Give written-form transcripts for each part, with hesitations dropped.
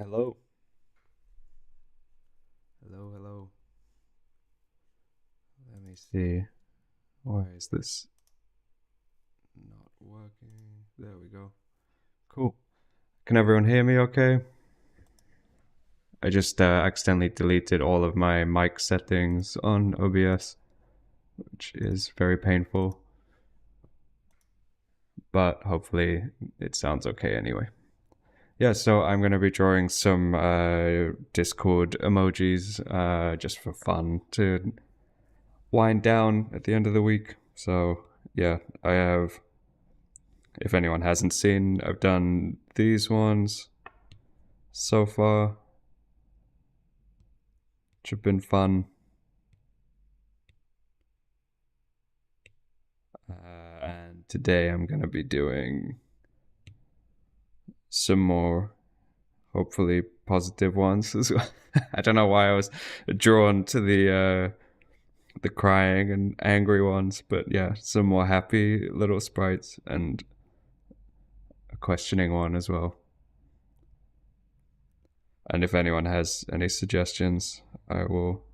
Hello. Hello, hello. Let me see. Why is this not working? There we go. Cool. Can everyone hear me okay? I just accidentally deleted all of my mic settings on OBS, which is very painful, but hopefully it sounds okay anyway. Yeah, so I'm going to be drawing some Discord emojis just for fun to wind down at the end of the week. So, yeah, I have, if anyone hasn't seen, I've done these ones so far, which have been fun. And today I'm going to be doing some more, hopefully, positive ones as well. I don't know why I was drawn to the crying and angry ones, but yeah, some more happy little sprites and a questioning one as well. And if anyone has any suggestions, I will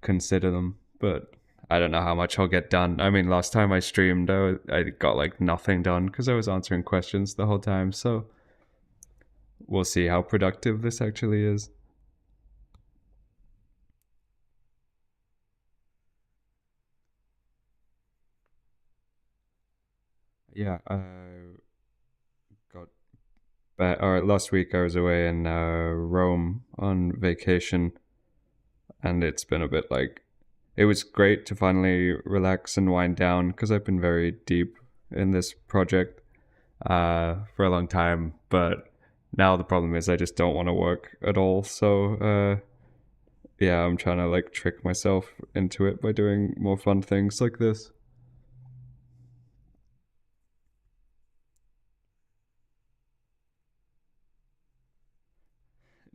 consider them. But I don't know how much I'll get done. I mean, last time I streamed, I got like nothing done because I was answering questions the whole time. So we'll see how productive this actually is. Yeah, I got back. Or last week I was away in Rome on vacation, and it's been a bit like it was great to finally relax and wind down because I've been very deep in this project for a long time, but now the problem is I just don't want to work at all. So yeah, I'm trying to like trick myself into it by doing more fun things like this.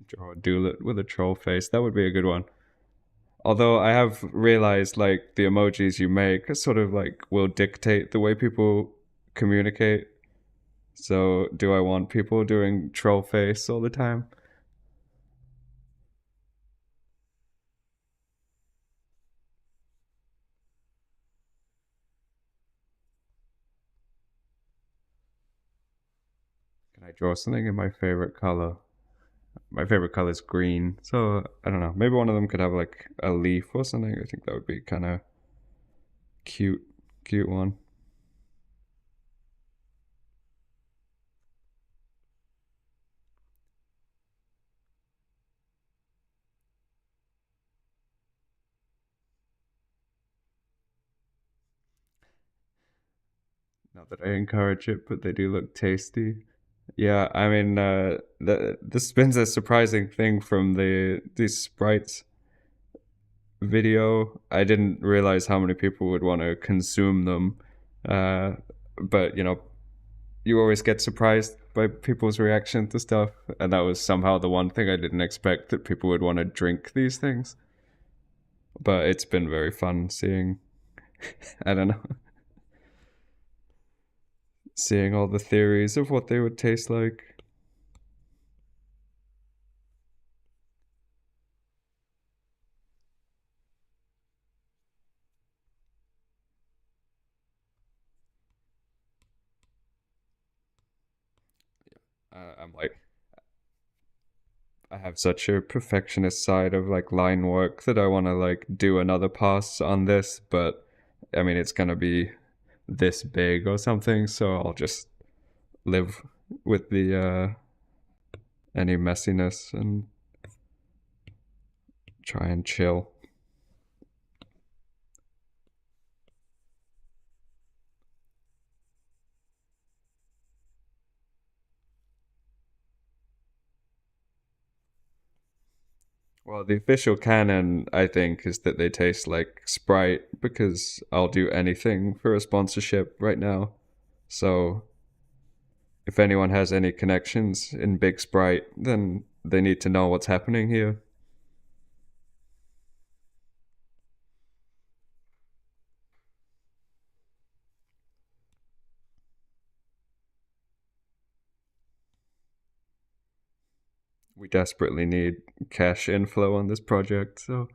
Draw a doodle with a troll face. That would be a good one. Although I have realized like the emojis you make sort of like will dictate the way people communicate. So do I want people doing troll face all the time? Can I draw something in my favorite color? My favorite color is green, so I don't know. Maybe one of them could have like a leaf or something. I think that would be kind of cute, cute one. Not that I encourage it, but they do look tasty. Yeah, I mean, this spins a surprising thing from these sprites video. I didn't realize how many people would want to consume them, uh, but you always get surprised by people's reaction to stuff, and that was somehow the one thing I didn't expect, that people would want to drink these things. But it's been very fun seeing, I don't know, seeing all the theories of what they would taste like. I'm like, I have such a perfectionist side of like line work that I want to like do another pass on this, but I mean, it's gonna be this big or something, so I'll just live with the any messiness and try and chill. Well, the official canon, I think, is that they taste like Sprite because I'll do anything for a sponsorship right now. So if anyone has any connections in Big Sprite, then they need to know what's happening here. we desperately need cash inflow on this project, so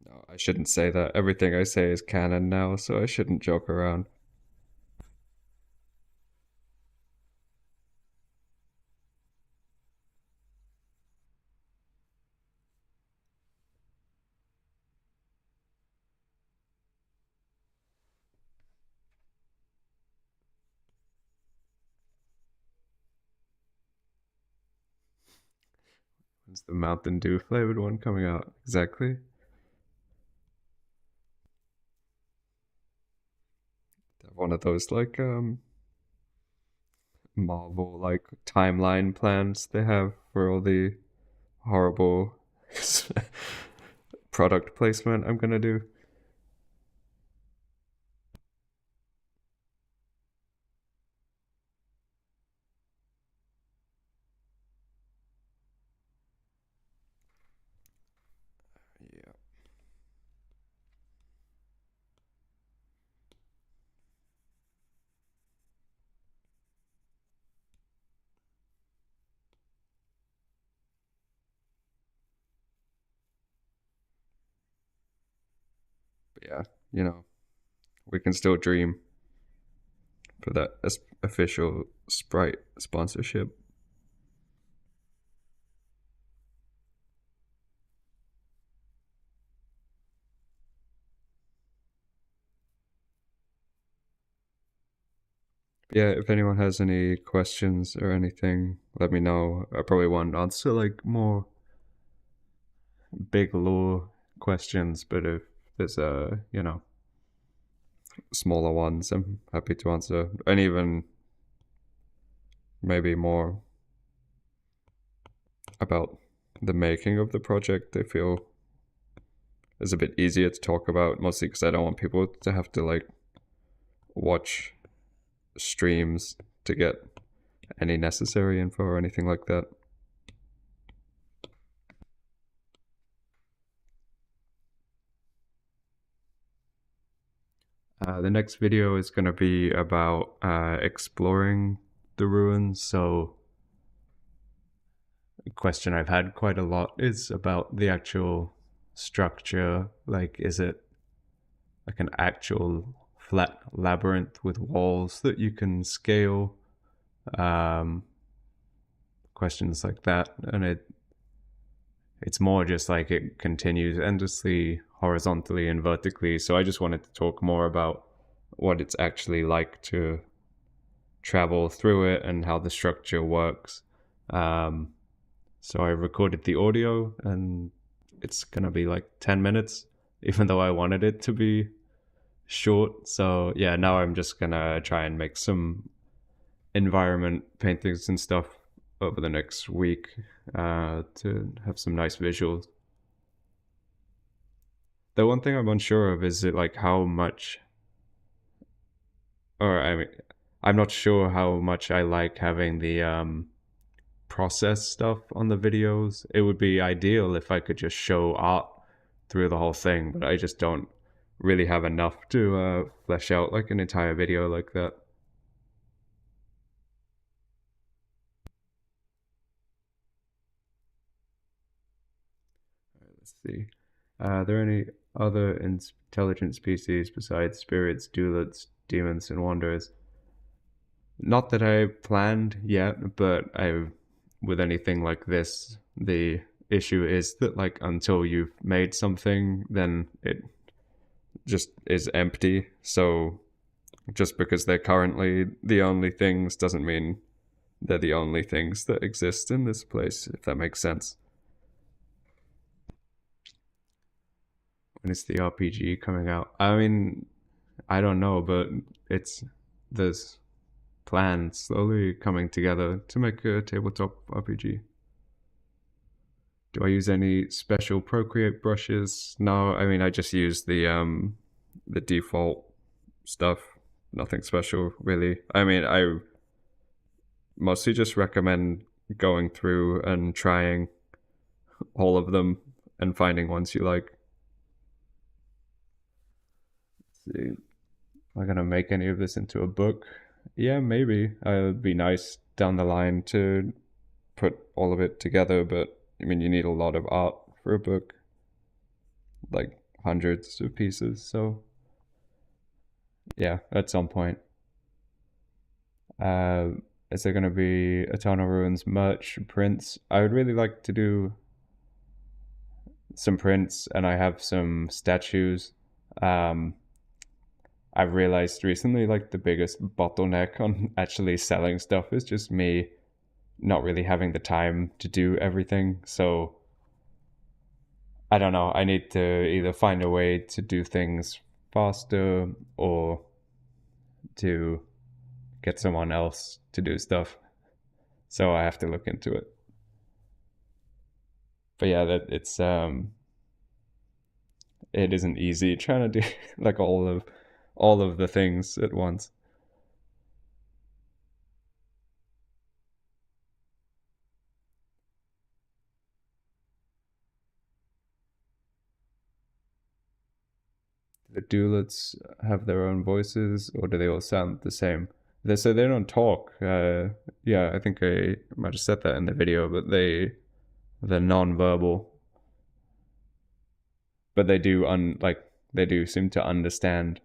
no, I shouldn't say that. Everything I say is canon now, so I shouldn't joke around. When's the Mountain Dew flavored one coming out? Exactly. One of those like Marvel like timeline plans they have for all the horrible product placement I'm gonna do. Yeah. But yeah, you know, we can still dream for that official Sprite sponsorship. Yeah, if anyone has any questions or anything, let me know. I probably won't answer like more big lore questions, but if there's smaller ones, I'm happy to answer. And even maybe more about the making of the project, I feel is a bit easier to talk about, mostly because I don't want people to have to like watch streams to get any necessary info or anything like that. The next video is going to be about exploring the ruins. So, a question I've had quite a lot is about the actual structure. Like, is it like an actual flat labyrinth with walls that you can scale? Um, Questions like that, and it's more just like it continues endlessly horizontally and vertically. So I just wanted to talk more about what it's actually like to travel through it and how the structure works. Um, so I recorded the audio, and it's gonna be like 10 minutes, even though I wanted it to be short. So yeah, now I'm just gonna try and make some environment paintings and stuff over the next week to have some nice visuals. The one thing I'm unsure of is it like how much, or I mean, I'm not sure how much I like having the process stuff on the videos. It would be ideal if I could just show art through the whole thing, but I just don't really have enough to flesh out like an entire video like that. Let's see. Are there any other intelligent species besides spirits, duelists, demons, and wanderers? Not that I planned yet, but with anything like this, the issue is that like until you've made something, then it just is empty. So just because they're currently the only things doesn't mean they're the only things that exist in this place, if that makes sense. When is the RPG coming out? I mean, I don't know, but it's there's plans slowly coming together to make a tabletop RPG. Do I use any special Procreate brushes? No, I mean I just use the default stuff. Nothing special really. I mean I mostly just recommend going through and trying all of them and finding ones you like. Let's see. Am I gonna make any of this into a book? Yeah, maybe. It'd be nice down the line to put all of it together, but I mean, you need a lot of art for a book, like hundreds of pieces. So yeah, at some point. Uh, is there gonna be Eternal Ruins merch prints? I would really like to do some prints, and I have some statues. Um, I've realized recently, like the biggest bottleneck on actually selling stuff is just me not really having the time to do everything. So I don't know. I need to either find a way to do things faster or to get someone else to do stuff. So I have to look into it. But yeah, that it isn't easy trying to do like all of the things at once. The duelets have their own voices, or do they all sound the same? So they don't talk. Yeah, I think I might have said that in the video, but they're non-verbal, but they do they do seem to understand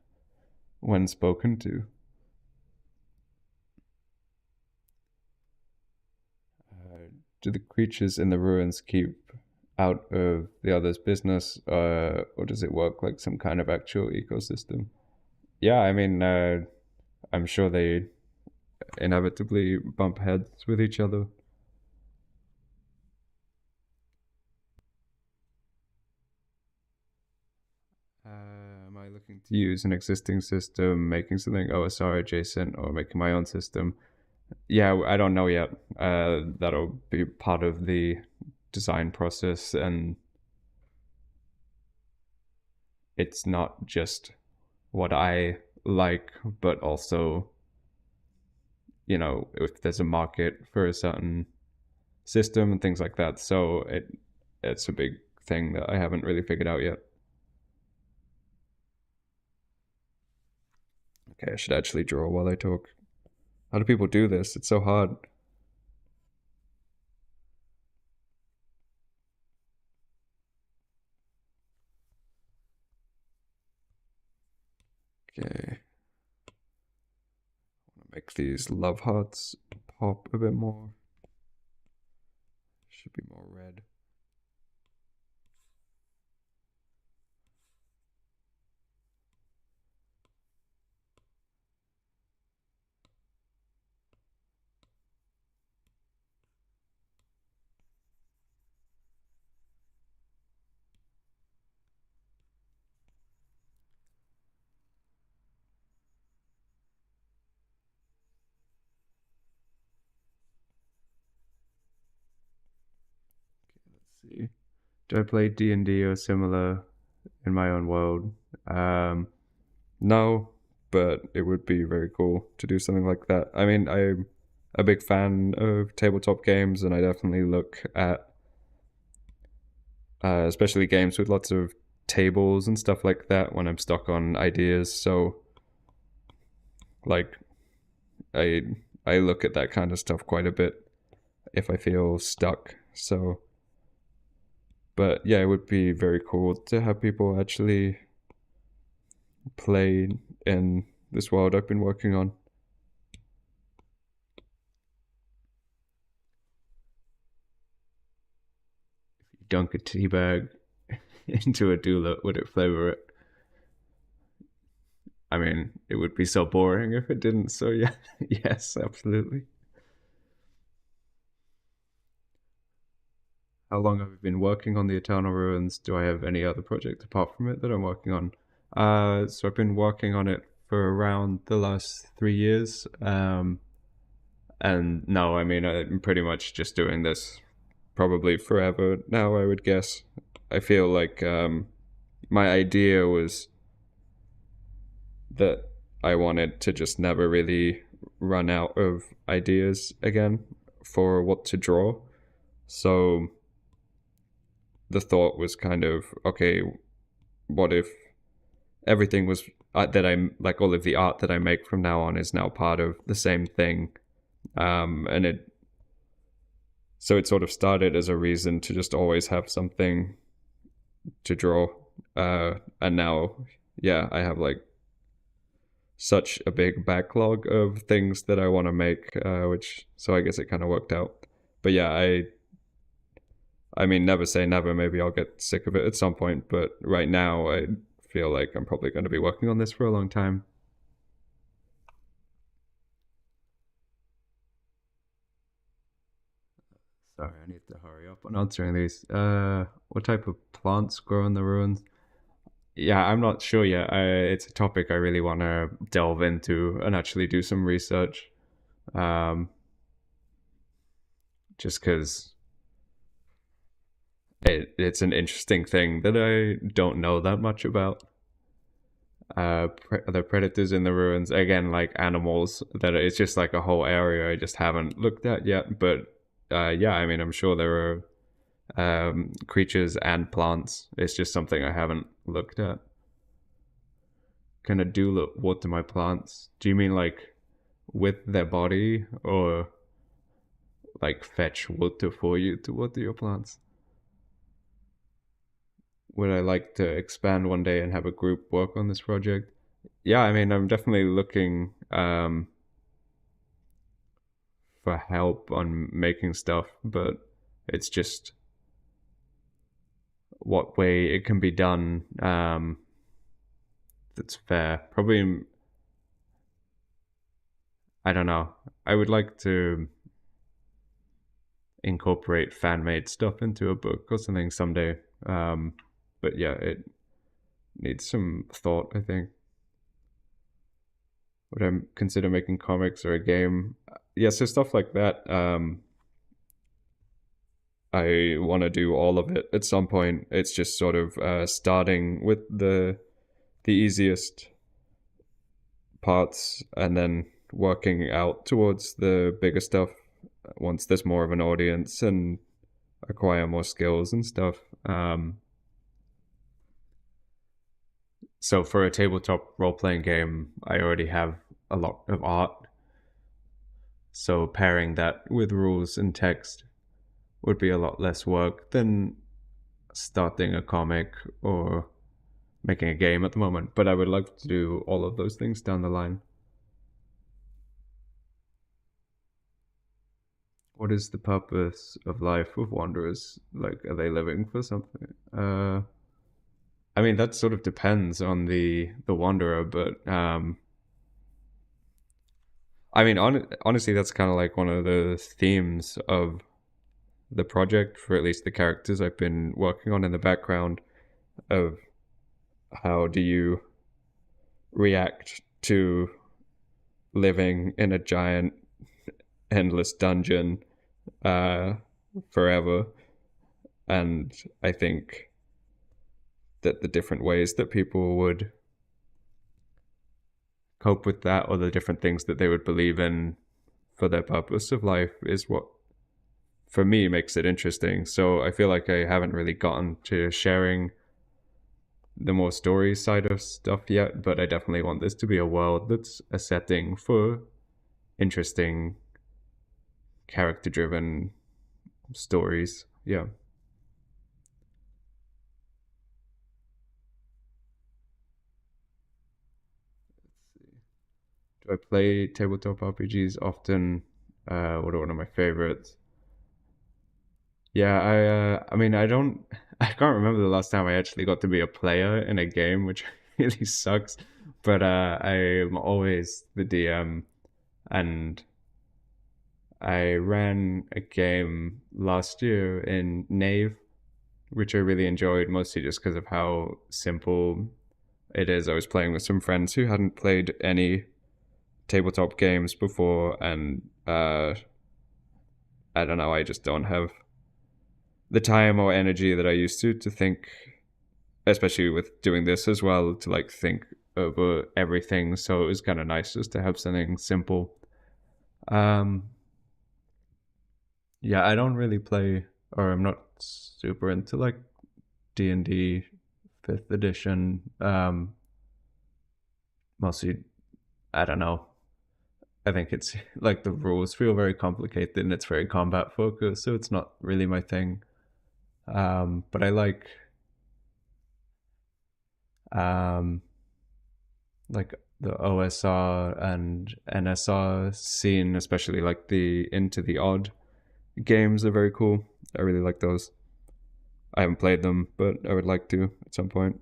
when spoken to. Do the creatures in the ruins keep out of the other's business, or does it work like some kind of actual ecosystem? Yeah, I mean, I'm sure they inevitably bump heads with each other. Am I looking to use an existing system, making something OSR adjacent, or making my own system? Yeah, I don't know yet. That'll be part of the design process, and it's not just what I like, but also, you know, if there's a market for a certain system and things like that. So it's a big thing that I haven't really figured out yet. Okay, I should actually draw while I talk. How do people do this? It's so hard. Okay. Make these love hearts pop a bit more. Should be more red. Let's see. Do I play D&D or similar in my own world? No, but it would be very cool to do something like that. I mean, I'm a big fan of tabletop games, and I definitely look at especially games with lots of tables and stuff like that when I'm stuck on ideas. So, like, I I look at that kind of stuff quite a bit if I feel stuck. So, but yeah, it would be very cool to have people actually play in this world I've been working on. If you dunk a tea bag into a doula, would it flavor it? I mean, it would be so boring if it didn't. So yeah, yes, absolutely. How long have I been working on the Eternal Ruins? Do I have any other project apart from it that I'm working on? So I've been working on it for around the last 3 years. And no, I mean, I'm pretty much just doing this probably forever now, I would guess. I feel like my idea was that I wanted to just never really run out of ideas again for what to draw. So the thought was kind of, okay, what if everything was that I'm like all of the art that I make from now on is now part of the same thing. And it so it sort of started as a reason to just always have something to draw. And now, yeah, I have like such a big backlog of things that I want to make, which so I guess it kind of worked out. But yeah, I mean, never say never. Maybe I'll get sick of it at some point. But right now, I feel like I'm probably going to be working on this for a long time. Sorry, I need to hurry up on answering these. What type of plants grow in the ruins? Yeah, I'm not sure yet. It's a topic I really want to delve into and actually do some research. Um, just because it's an interesting thing that I don't know that much about. The predators in the ruins, again, like animals, that it's just like a whole area I just haven't looked at yet. But yeah, I mean, I'm sure there are creatures and plants. It's just something I haven't looked at. Can a doulop water my plants? Do you mean like with their body, or like fetch water for you to water your plants? Would I like to expand one day and have a group work on this project? Yeah, I mean, I'm definitely looking for help on making stuff, but it's just what way it can be done that's fair. Probably, I don't know. I would like to incorporate fan made stuff into a book or something someday. But yeah, it needs some thought, I think. Would I consider making comics or a game? Yeah, so stuff like that. I want to do all of it at some point. It's just sort of starting with the easiest parts and then working out towards the bigger stuff once there's more of an audience and acquire more skills and stuff. So for a tabletop role-playing game, I already have a lot of art. So pairing that with rules and text would be a lot less work than starting a comic or making a game at the moment. But I would like to do all of those things down the line. What is the purpose of life of wanderers? Like, are they living for something? I mean, that sort of depends on the wanderer, but I mean, honestly, that's kind of like one of the themes of the project, for at least the characters I've been working on in the background, of how do you react to living in a giant, endless dungeon forever. And I think that the different ways that people would cope with that, or the different things that they would believe in for their purpose of life, is what for me makes it interesting. So I feel like I haven't really gotten to sharing the more story side of stuff yet, but I definitely want this to be a world that's a setting for interesting character driven stories. Yeah. Do I play tabletop RPGs often? What are one of my favorites? Yeah, I mean, I don't, I can't remember the last time I actually got to be a player in a game, which really sucks. But I'm always the DM, and I ran a game last year in Nave, which I really enjoyed, mostly just because of how simple it is. I was playing with some friends who hadn't played any tabletop games before, and I don't know, I just don't have the time or energy that I used to think, especially with doing this as well, to like think over everything. So it was kind of nice just to have something simple. Um, yeah, I don't really play, or I'm not super into like D&D 5th edition. Mostly, I don't know. I think it's like the rules feel very complicated and it's very combat focused, so it's not really my thing. But I um, like the OSR and NSR scene, especially like the Into the Odd games are very cool. I really like those. I haven't played them, but I would like to at some point.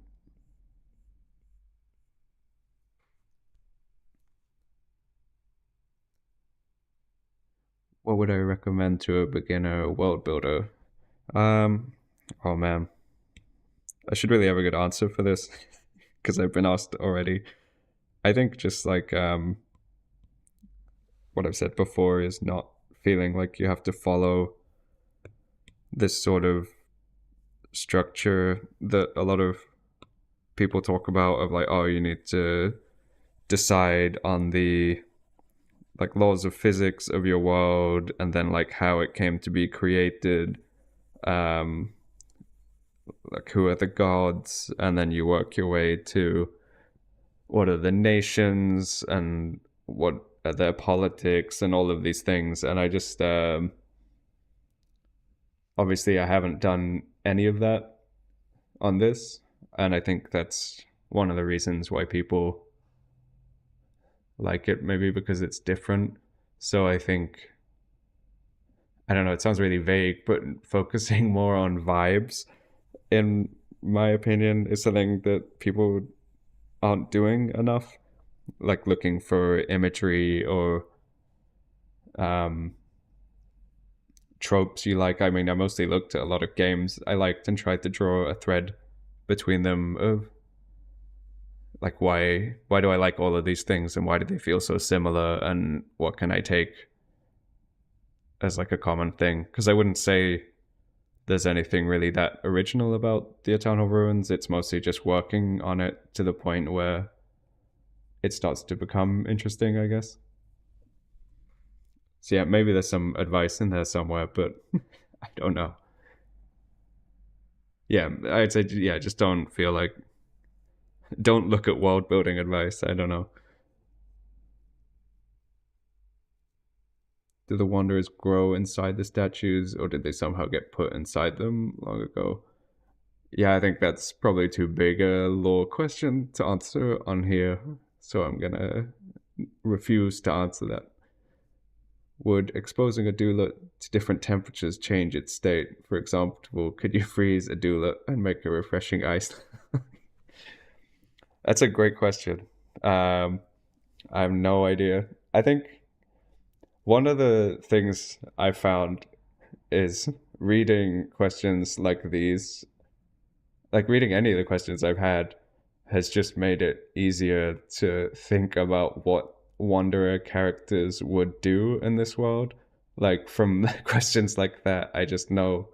What would I recommend to a beginner world builder? Um, oh man, I should really have a good answer for this because I've been asked already. I think just like what I've said before is not feeling like you have to follow this sort of structure that a lot of people talk about of like, oh, you need to decide on the like laws of physics of your world and then like how it came to be created, um like who are the gods, and then you work your way to what are the nations and what are their politics and all of these things. And I just obviously I haven't done any of that on this, and I think that's one of the reasons why people like it, maybe because it's different. So I think, I don't know, it sounds really vague, but focusing more on vibes, in my opinion, is something that people aren't doing enough. Like looking for imagery or um, tropes you like. I mean, I mostly looked at a lot of games I liked and tried to draw a thread between them of like why do I like all of these things and why do they feel so similar and what can I take as like a common thing, because I wouldn't say there's anything really that original about the Eternal Ruins. It's mostly just working on it to the point where it starts to become interesting, I guess. So yeah, maybe there's some advice in there somewhere, but I don't know. Yeah, I'd say yeah, just don't feel like, don't look at world building advice. I don't know. Do the wanderers grow inside the statues, or did they somehow get put inside them long ago? Yeah, I think that's probably too big a lore question to answer on here, so I'm gonna refuse to answer that. Would exposing a doula to different temperatures change its state? For example, could you freeze a doula and make a refreshing ice? That's a great question. Um, I have no idea. I think one of the things I found is reading questions like these, like reading any of the questions I've had, has just made it easier to think about what Wanderer characters would do in this world. Like from questions like that, I just know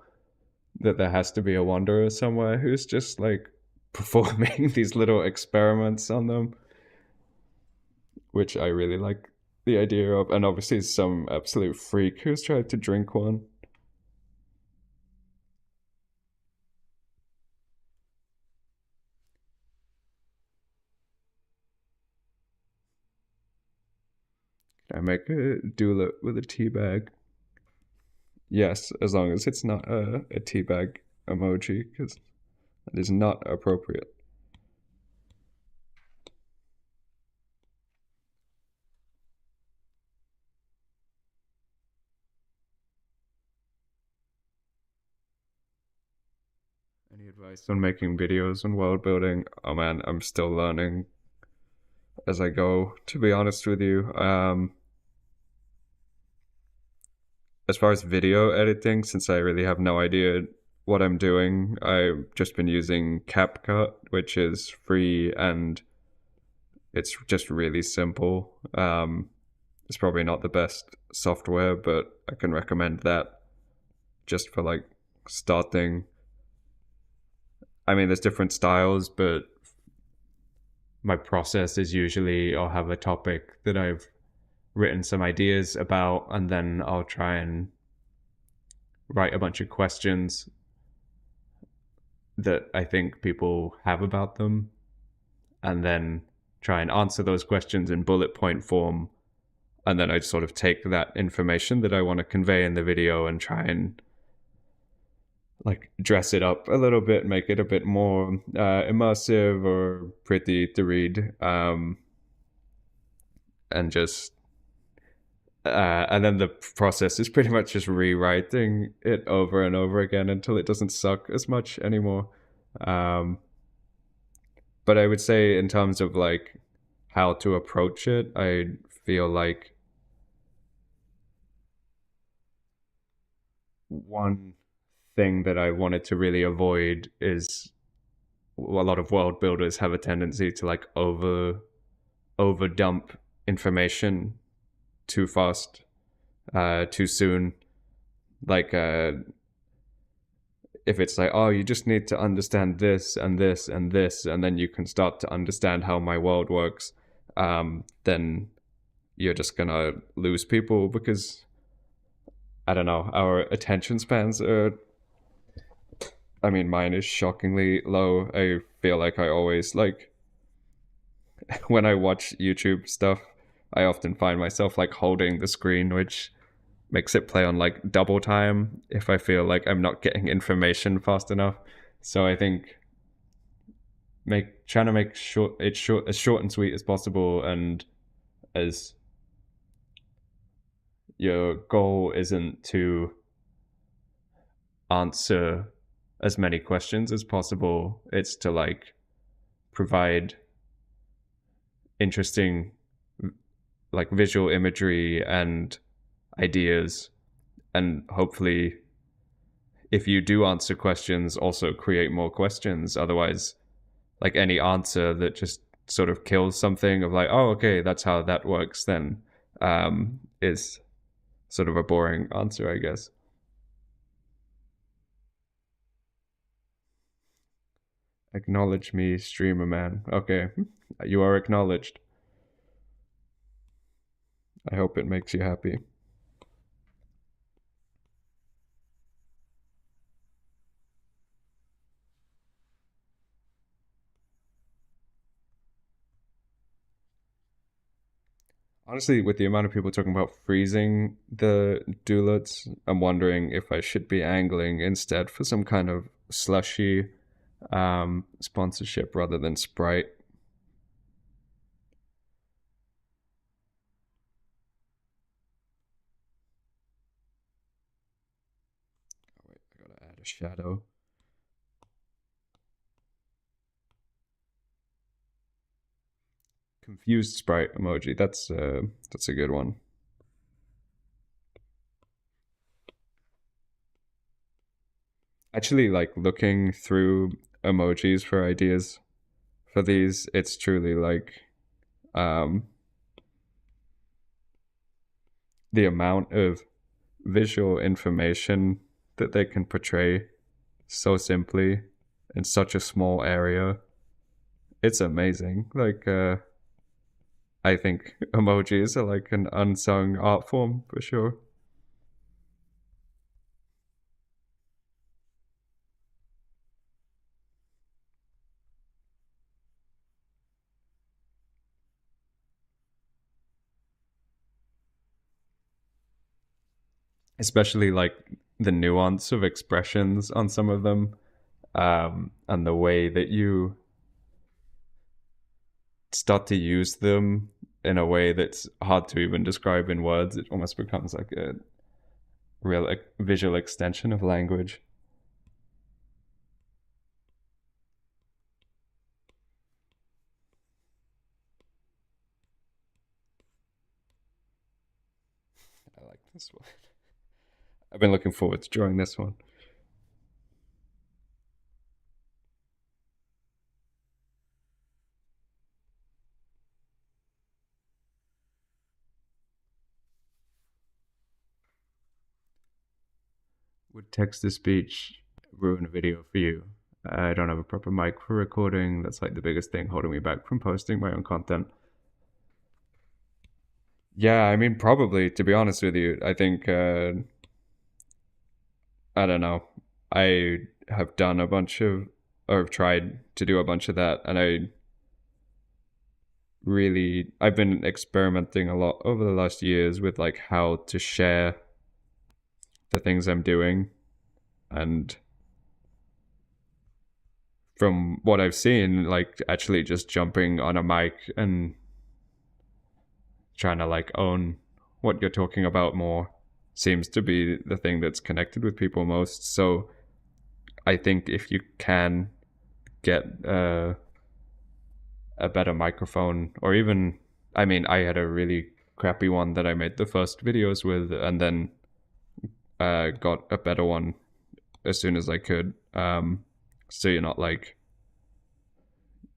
that there has to be a Wanderer somewhere who's just like performing these little experiments on them, which I really like the idea of. And obviously, some absolute freak who's tried to drink one. Can I make a doula with a tea bag? Yes, as long as it's not a tea bag emoji, because that is not appropriate. Any advice on making videos on world building? Oh man, I'm still learning as I go, to be honest with you. As far as video editing, since I really have no idea what I'm doing, I've just been using CapCut, which is free and it's just really simple. It's probably not the best software, but I can recommend that just for like starting. I mean, there's different styles, but my process is usually I'll have a topic that I've written some ideas about, and then I'll try and write a bunch of questions that I think people have about them, and then try and answer those questions in bullet point form. And then I'd sort of take that information that I want to convey in the video and try and like dress it up a little bit, make it a bit more immersive or pretty to read, and just and then the process is pretty much just rewriting it over and over again until it doesn't suck as much anymore. Um, but I would say in terms of like how to approach it, I feel like one thing that I wanted to really avoid is a lot of world builders have a tendency to like over dump information too fast, too soon. Like if it's like, oh, you just need to understand this and this and this, and then you can start to understand how my world works, then you're just gonna lose people because I don't know, our attention spans are. I mean, mine is shockingly low. I feel like I always like when I watch YouTube stuff, I often find myself like holding the screen, which makes it play on like double time if I feel like I'm not getting information fast enough. So I think trying to make short as short and sweet as possible, and as your goal isn't to answer as many questions as possible, it's to like provide interesting like visual imagery and ideas, and hopefully if you do answer questions also create more questions. Otherwise, like any answer that just sort of kills something of like, oh, okay, that's how that works, then is sort of a boring answer, I guess. Acknowledge me, streamer man. Okay, you are acknowledged. I hope it makes you happy. Honestly, with the amount of people talking about freezing the doughnuts, I'm wondering if I should be angling instead for some kind of slushy sponsorship rather than Sprite. Oh, wait, I gotta add a shadow. Confused Sprite emoji. That's a good one. Actually, like looking through emojis for ideas for these, it's truly like um, the amount of visual information that they can portray so simply in such a small area. It's amazing. Like, I think emojis are like an unsung art form for sure. Especially like the nuance of expressions on some of them, and the way that you start to use them in a way that's hard to even describe in words. It almost becomes like a real visual extension of language. I like this one. I've been looking forward to drawing this one. Would text to speech ruin a video for you? I don't have a proper mic for recording. That's like the biggest thing holding me back from posting my own content. Yeah, I mean, probably, to be honest with you. I think, I don't know. I have done a bunch of or have tried to do a bunch of that, and I've been experimenting a lot over the last years with like how to share the things I'm doing. And from what I've seen, like actually just jumping on a mic and trying to like own what you're talking about more seems to be the thing that's connected with people most. So I think if you can get a better microphone, or even, I mean, I had a really crappy one that I made the first videos with, and then got a better one as soon as I could. So you're not like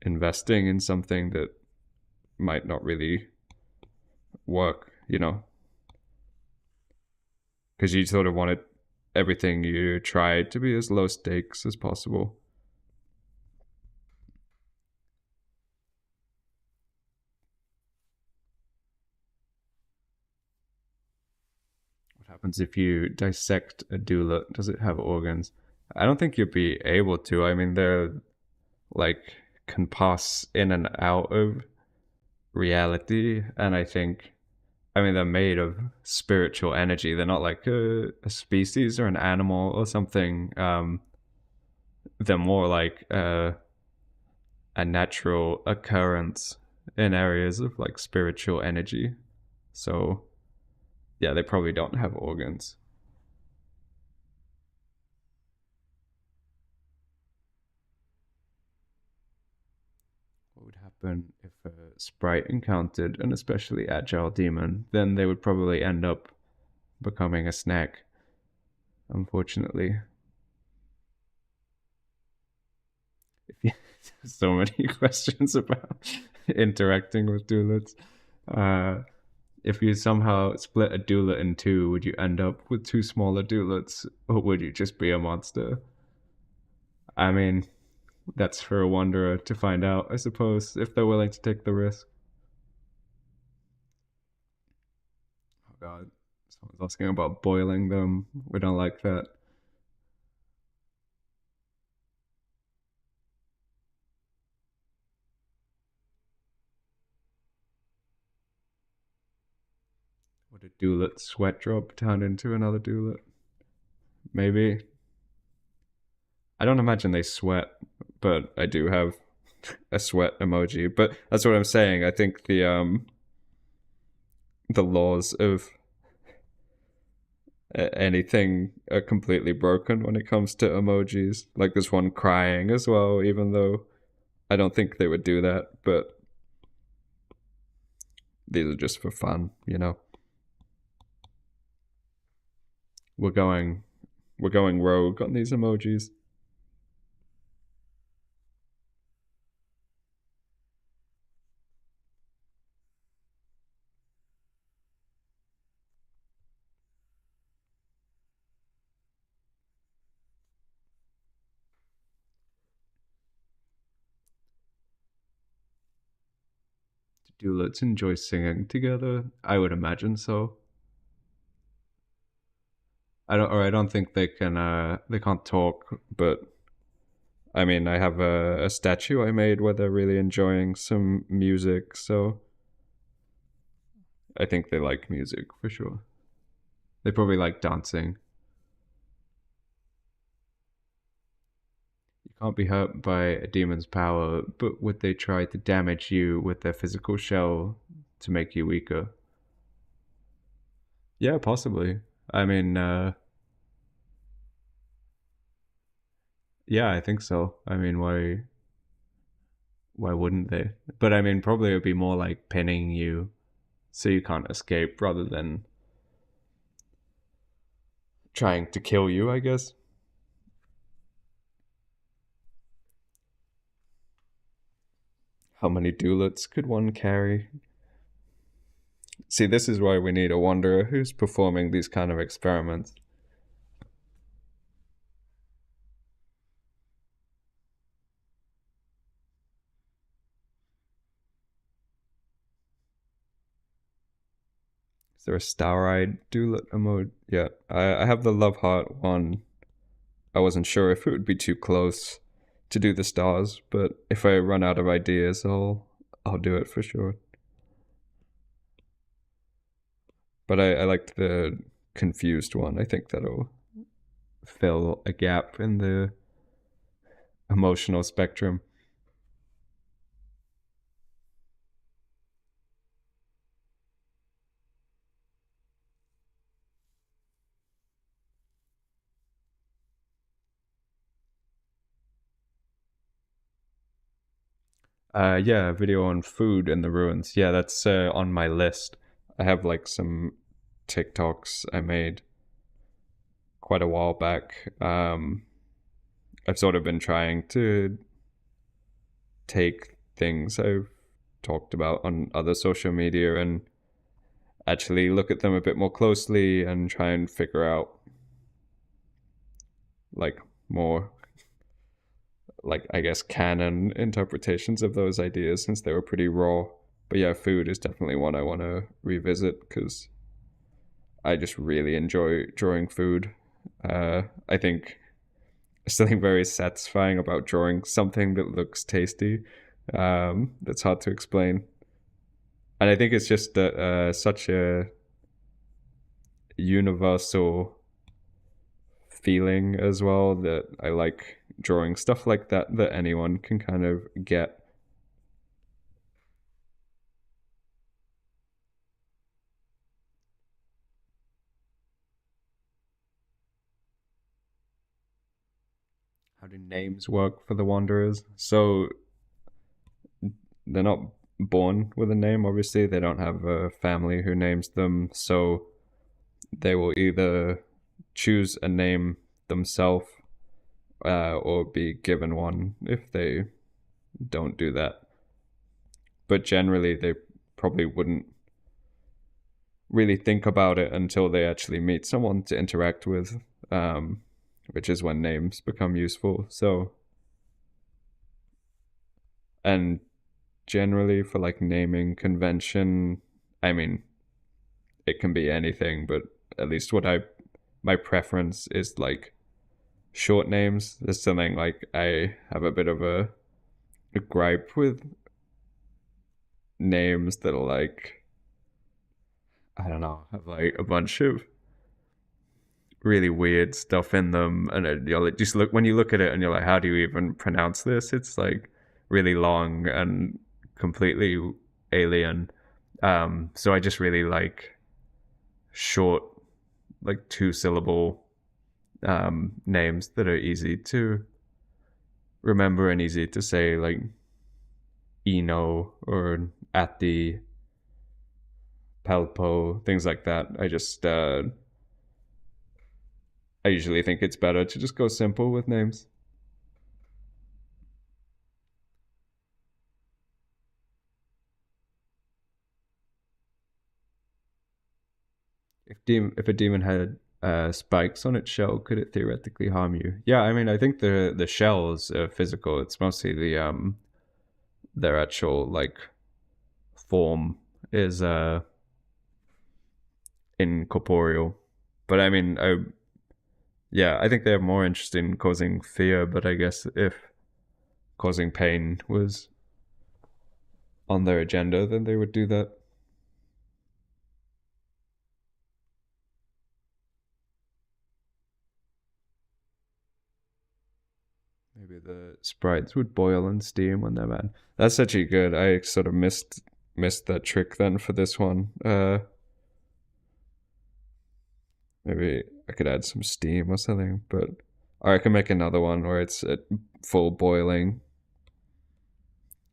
investing in something that might not really work, you know, because you sort of wanted everything you try to be as low stakes as possible. What happens if you dissect a doodlet? Does it have organs? I don't think you'd be able to. I mean, they're like can pass in and out of reality, and I mean, they're made of spiritual energy. They're not like a species or an animal or something. They're more like a natural occurrence in areas of like spiritual energy. So yeah, they probably don't have organs. What would happen if a sprite encountered an especially agile demon? Then they would probably end up becoming a snack, unfortunately. So many questions about interacting with doolets. If you somehow split a doodlet in two, would you end up with two smaller doodlets, or would you just be a monster? I mean, that's for a wanderer to find out, I suppose, if they're willing to take the risk. Oh god, someone's asking about boiling them. We don't like that. Would a doodlet sweat drop turn into another doodlet? Maybe. I don't imagine they sweat, but I do have a sweat emoji. But that's what I'm saying. I think the laws of anything are completely broken when it comes to emojis. Like there's one crying as well, even though I don't think they would do that, but these are just for fun, you know. We're going we're going rogue on these emojis. Do let's enjoy singing together? I would imagine so. I don't think they can't talk, but I mean I have a statue I made where they're really enjoying some music, so I think they like music for sure. They probably like dancing. You can't be hurt by a demon's power, but would they try to damage you with their physical shell to make you weaker? Yeah, possibly. I mean, yeah, I think so. I mean, why wouldn't they? But I mean, probably it would be more like pinning you so you can't escape rather than trying to kill you, I guess. How many doolets could one carry? See, this is why we need a wanderer who's performing these kind of experiments. Is there a star-eyed doodlet emote? Yeah, I have the love heart one. I wasn't sure if it would be too close to do the stars, but if I run out of ideas, I'll do it for sure. But I liked the confused one. I think that'll fill a gap in the emotional spectrum. Yeah, video on food in the ruins. Yeah, that's on my list. I have like some TikToks I made quite a while back. I've sort of been trying to take things I've talked about on other social media and actually look at them a bit more closely and try and figure out like more like I guess canon interpretations of those ideas since they were pretty raw. But yeah, food is definitely one I want to revisit because I just really enjoy drawing food. I think there's something very satisfying about drawing something that looks tasty. That's hard to explain, and I think it's just such a universal feeling as well that I like drawing stuff like that that anyone can kind of get. How do names work for the Wanderers? So they're not born with a name, obviously. They don't have a family who names them. So they will either choose a name themselves or be given one if they don't do that. But generally, they probably wouldn't really think about it until they actually meet someone to interact with, which is when names become useful. So, and generally for like naming convention, I mean, it can be anything, but at least my preference is like short names. There's something like I have a bit of a gripe with names that are like, I don't know, have like a bunch of really weird stuff in them, and you're like, just look when you look at it, and you're like, how do you even pronounce this? It's like really long and completely alien. So I just really like short, like 2 syllable names that are easy to remember and easy to say, like Eno or Ati, Pelpo, things like that. I usually think it's better to just go simple with names. If a demon had spikes on its shell, could it theoretically harm you? Yeah, I mean, I think the shells are physical. It's mostly their actual like form is incorporeal. But I mean, yeah, I think they're more interested in causing fear. But I guess if causing pain was on their agenda, then they would do that. Maybe the sprites would boil and steam when they're mad. That's actually good. I sort of missed that trick then for this one. Maybe I could add some steam or something, but or I can make another one where it's at full boiling.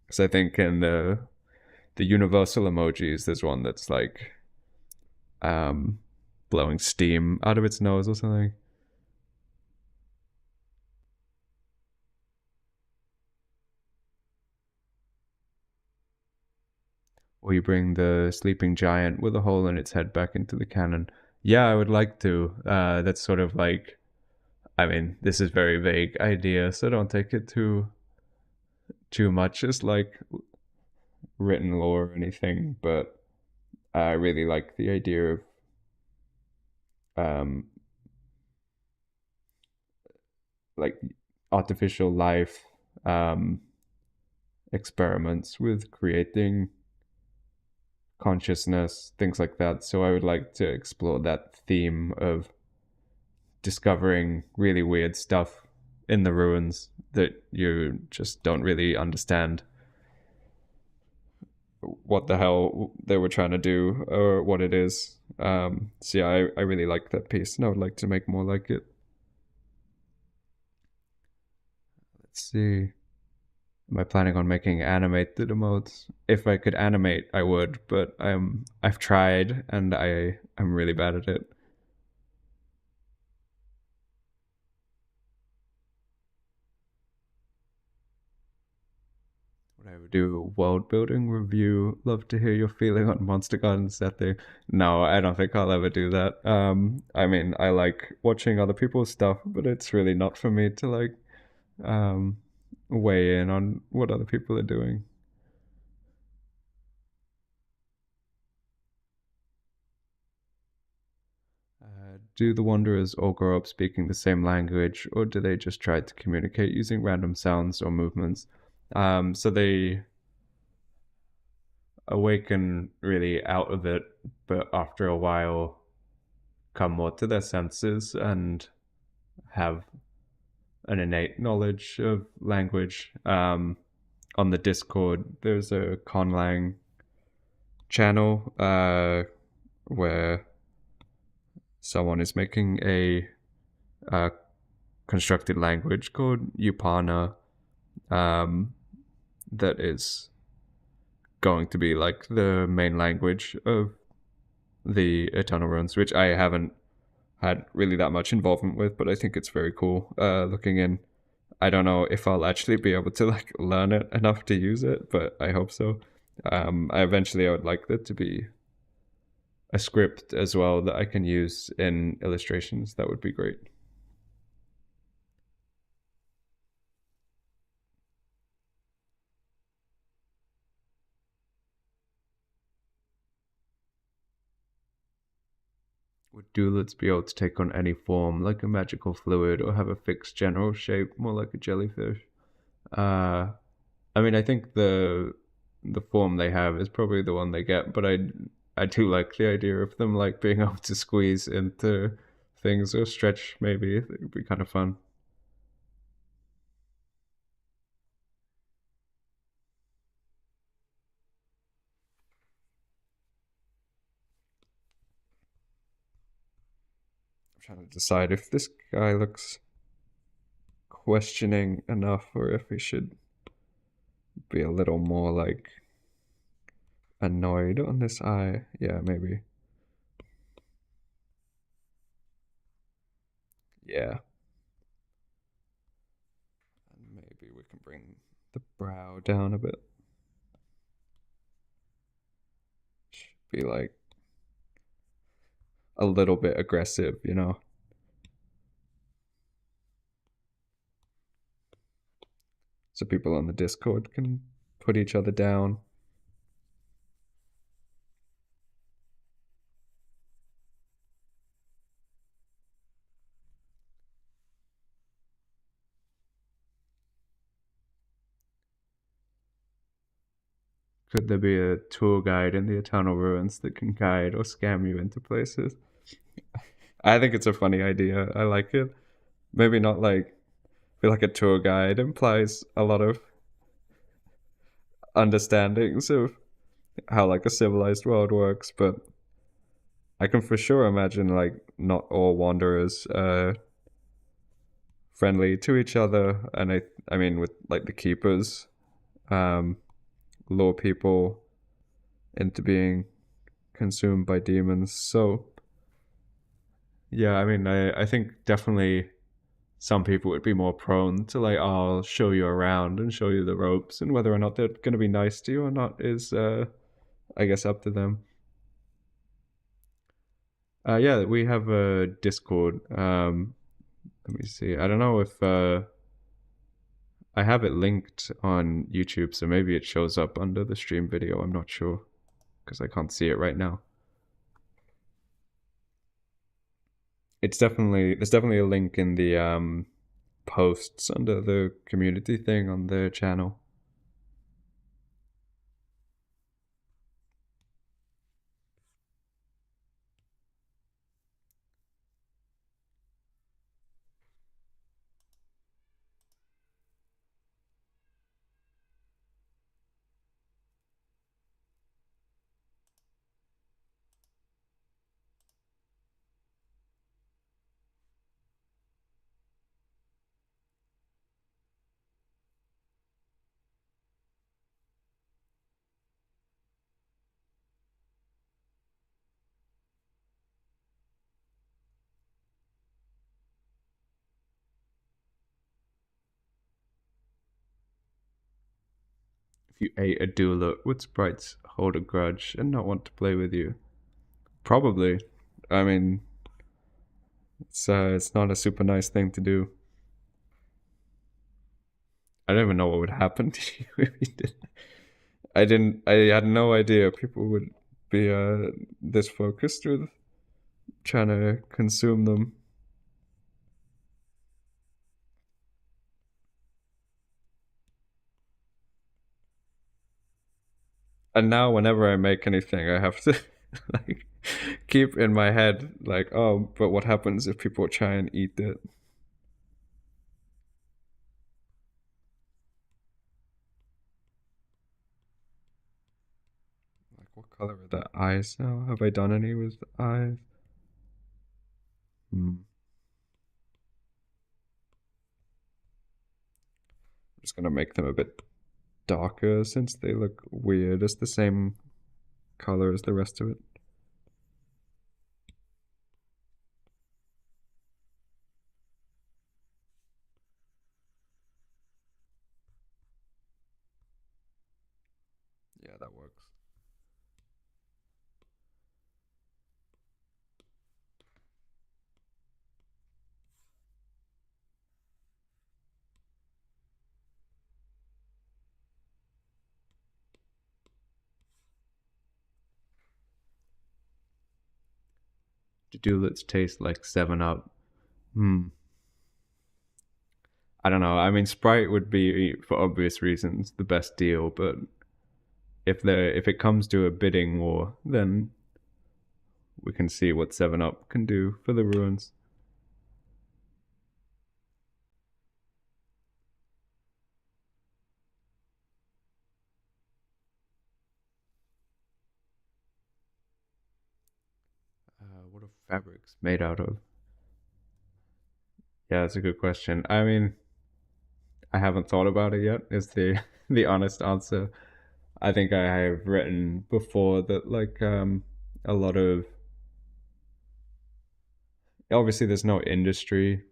Because I think in the universal emojis, there's one that's like um blowing steam out of its nose or something. Or you bring the sleeping giant with a hole in its head back into the cannon. Yeah, I would like to. That's sort of like, I mean, this is very vague idea, so don't take it too much as like written lore or anything. But I really like the idea of um like artificial life um, experiments with creating consciousness, things like that. So I would like to explore that theme of discovering really weird stuff in the ruins that you just don't really understand what the hell they were trying to do or what it is. So yeah, I really like that piece and I would like to make more like it. Let's see. Am I planning on making animated emotes? If I could animate, I would, but I've tried and I'm really bad at it. Would I ever do a world building review? Love to hear your feeling on Monster Garden setting. No, I don't think I'll ever do that. I mean, I like watching other people's stuff, but it's really not for me to like um weigh in on what other people are doing. Do the Wanderers all grow up speaking the same language, or do they just try to communicate using random sounds or movements? So they awaken really out of it, but after a while come more to their senses and have an innate knowledge of language. On the Discord, there's a conlang channel where someone is making a constructed language called Upana that is going to be like the main language of the Eternal Runes, which I haven't had really that much involvement with, but I think it's very cool looking in. I don't know if I'll actually be able to like learn it enough to use it, but I hope so. I would like there to be a script as well that I can use in illustrations. That would be great. Would duelists be able to take on any form, like a magical fluid, or have a fixed general shape, more like a jellyfish? Uh, I mean, I think the form they have is probably the one they get, but I do like the idea of them like being able to squeeze into things or stretch. Maybe it would be kind of fun. I'm trying to decide if this guy looks questioning enough or if he should be a little more like annoyed on this eye. Yeah, maybe. Yeah. And maybe we can bring the brow down a bit. Should be like a little bit aggressive, you know? So people on the Discord can put each other down. Could there be a tour guide in the Eternal Ruins that can guide or scam you into places? I think it's a funny idea. I like it. Maybe not like feel like a tour guide implies a lot of understandings of how like a civilized world works, but I can for sure imagine like not all wanderers friendly to each other, and I mean with like the keepers um lure people into being consumed by demons. So yeah, I mean I think definitely some people would be more prone to like, oh, I'll show you around and show you the ropes, and whether or not they're going to be nice to you or not is I guess up to them. Yeah, we have a Discord. Let me see. I don't know if I have it linked on YouTube, so maybe it shows up under the stream video. I'm not sure because I can't see it right now. It's definitely there's definitely a link in the posts under the community thing on their channel. If you ate a doula, would sprites hold a grudge and not want to play with you? Probably. I mean, it's not a super nice thing to do. I don't even know what would happen to you if you did. I had no idea people would be this focused with trying to consume them. And now whenever I make anything, I have to like keep in my head like, oh, but what happens if people try and eat it? Like, what color are the eyes now? Have I done any with the eyes? I'm just gonna make them a bit darker since they look weird. It's the same color as the rest of it. Yeah, that works. Do let's taste like 7-Up. I don't know. I mean, Sprite would be, for obvious reasons, the best deal. But if it comes to a bidding war, then we can see what 7-Up can do for the ruins. What are fabrics made out of? Yeah, that's a good question. I mean, I haven't thought about it yet. Is the the honest answer? I think I have written before that a lot of, obviously there's no industry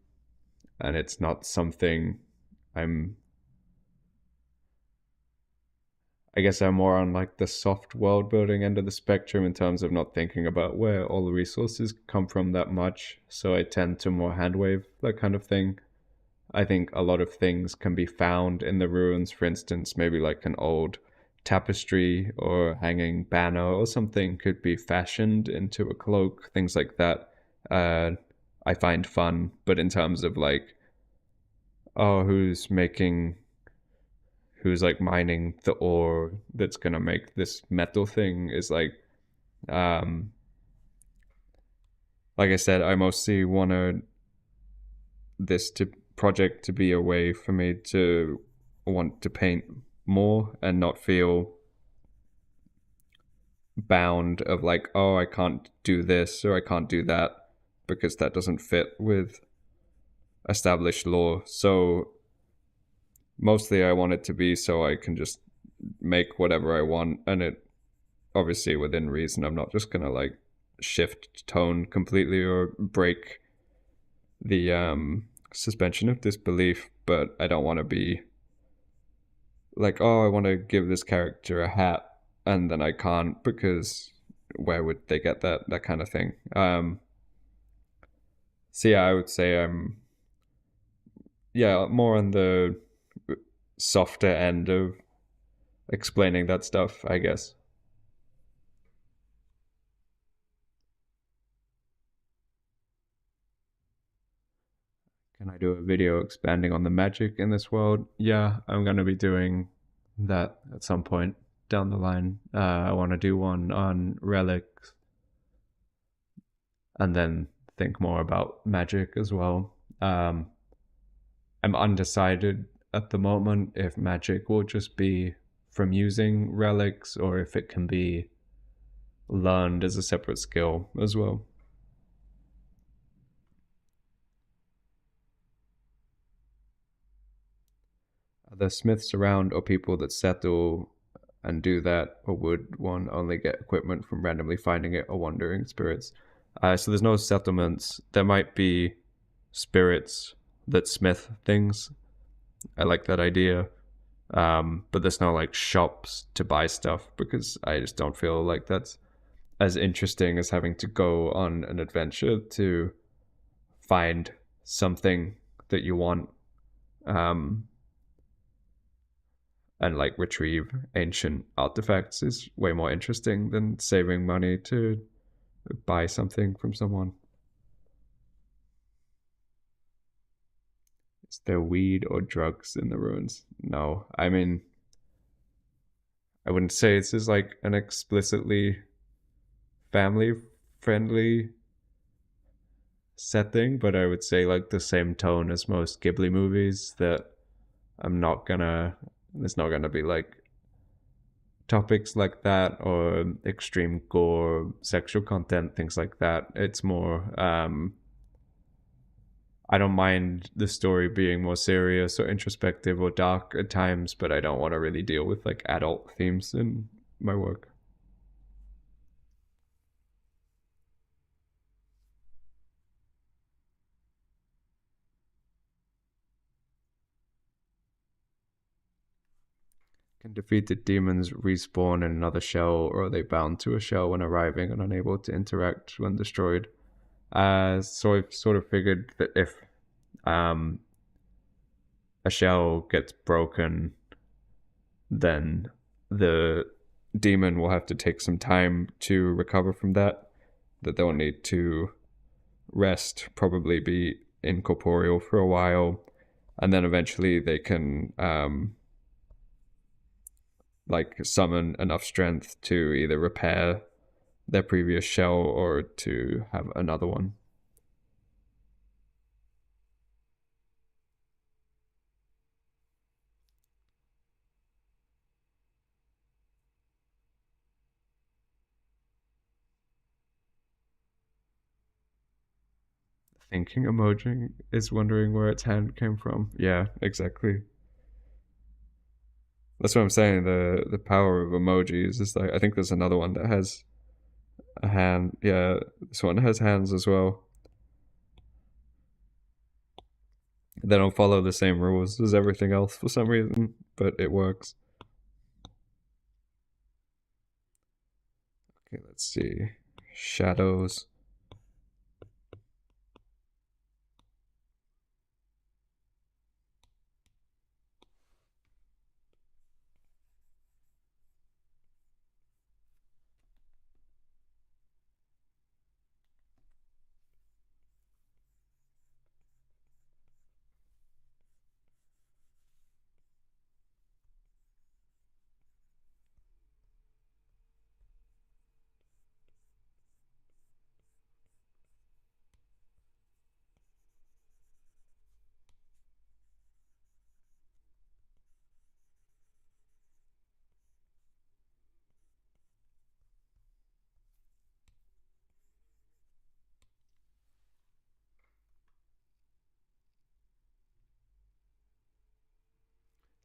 and it's not something I'm, I guess I'm more on like the soft world building end of the spectrum in terms of not thinking about where all the resources come from that much. So I tend to more handwave that kind of thing. I think a lot of things can be found in the ruins, for instance, maybe like an old tapestry or hanging banner or something could be fashioned into a cloak, things like that. I find fun, but in terms of like, oh, who's like mining the ore that's gonna make this metal thing is um, like I said, I mostly want this to project to be a way for me to want to paint more and not feel bound of like, oh, I can't do this or I can't do that because that doesn't fit with established law. So mostly I want it to be so I can just make whatever I want, and it obviously within reason. I'm not just gonna like shift tone completely or break the suspension of disbelief, but I don't want to be like, oh, I want to give this character a hat and then I can't because where would they get that kind of thing. So yeah, I would say I'm, yeah, more on the softer end of explaining that stuff, I guess. Can I do a video expanding on the magic in this world? Yeah, I'm going to be doing that at some point down the line. I want to do one on relics and then think more about magic as well. I'm undecided at the moment if magic will just be from using relics or if it can be learned as a separate skill as well. Are there smiths around or people that settle and do that, or would one only get equipment from randomly finding it or wandering spirits? So there's no settlements. There might be spirits that smith things. I like that idea. But there's no like shops to buy stuff because I just don't feel like that's as interesting as having to go on an adventure to find something that you want. And like retrieve ancient artifacts is way more interesting than saving money to buy something from someone. Is there weed or drugs in the ruins? No. I mean, I wouldn't say this is like an explicitly family friendly setting, but I would say like the same tone as most Ghibli movies that there's not gonna be like topics like that or extreme gore, sexual content, things like that. It's more, I don't mind the story being more serious or introspective or dark at times, but I don't want to really deal with like adult themes in my work. Can defeated demons respawn in another shell, or are they bound to a shell when arriving and unable to interact when destroyed? So I've sort of figured that if um, a shell gets broken, then the demon will have to take some time to recover from that. That they'll need to rest, probably be incorporeal for a while, and then eventually they can like summon enough strength to either repair their previous shell or to have another one. Thinking emoji is wondering where its hand came from. Yeah, exactly. That's what I'm saying. The power of emojis is like I think there's another one that has a hand. Yeah, this one has hands as well. They don't follow the same rules as everything else for some reason, but it works. Okay, let's see. Shadows.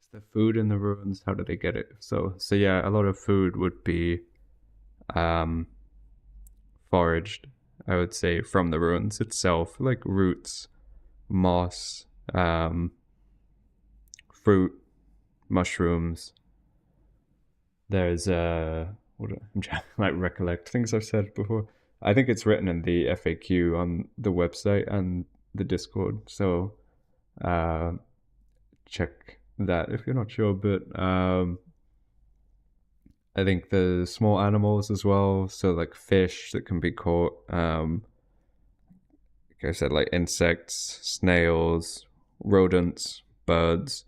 Is there food in the ruins? How do they get it? So yeah, a lot of food would be um foraged, I would say, from the ruins itself, like roots, moss, fruit, mushrooms. There's I'm trying to like recollect things I've said before. I think it's written in the FAQ on the website and the Discord. So uh, check that if you're not sure. But I think the small animals as well. So like fish that can be caught like I said, like insects, snails, rodents, birds.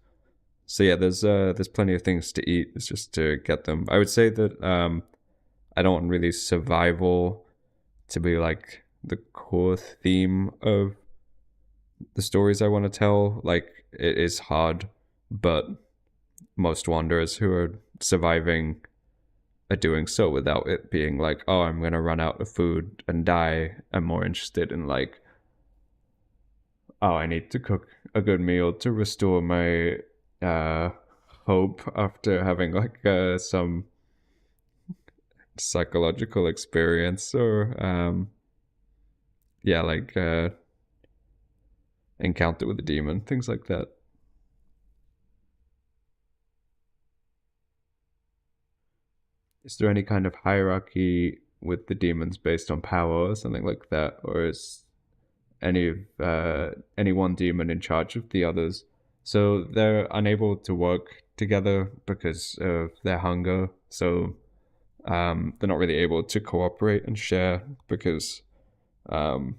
So yeah, there's plenty of things to eat. It's just to get them. I would say that I don't want really survival to be like the core theme of the stories I want to tell. Like it is hard, but most wanderers who are surviving are doing so without it being like, oh, I'm gonna run out of food and die. I'm more interested in like, oh, I need to cook a good meal to restore my uh hope after having like some psychological experience or yeah, like encounter with a demon, things like that. Is there any kind of hierarchy with the demons based on power or something like that, or is any one demon in charge of the others? So they're unable to work together because of their hunger. So they're not really able to cooperate and share because um,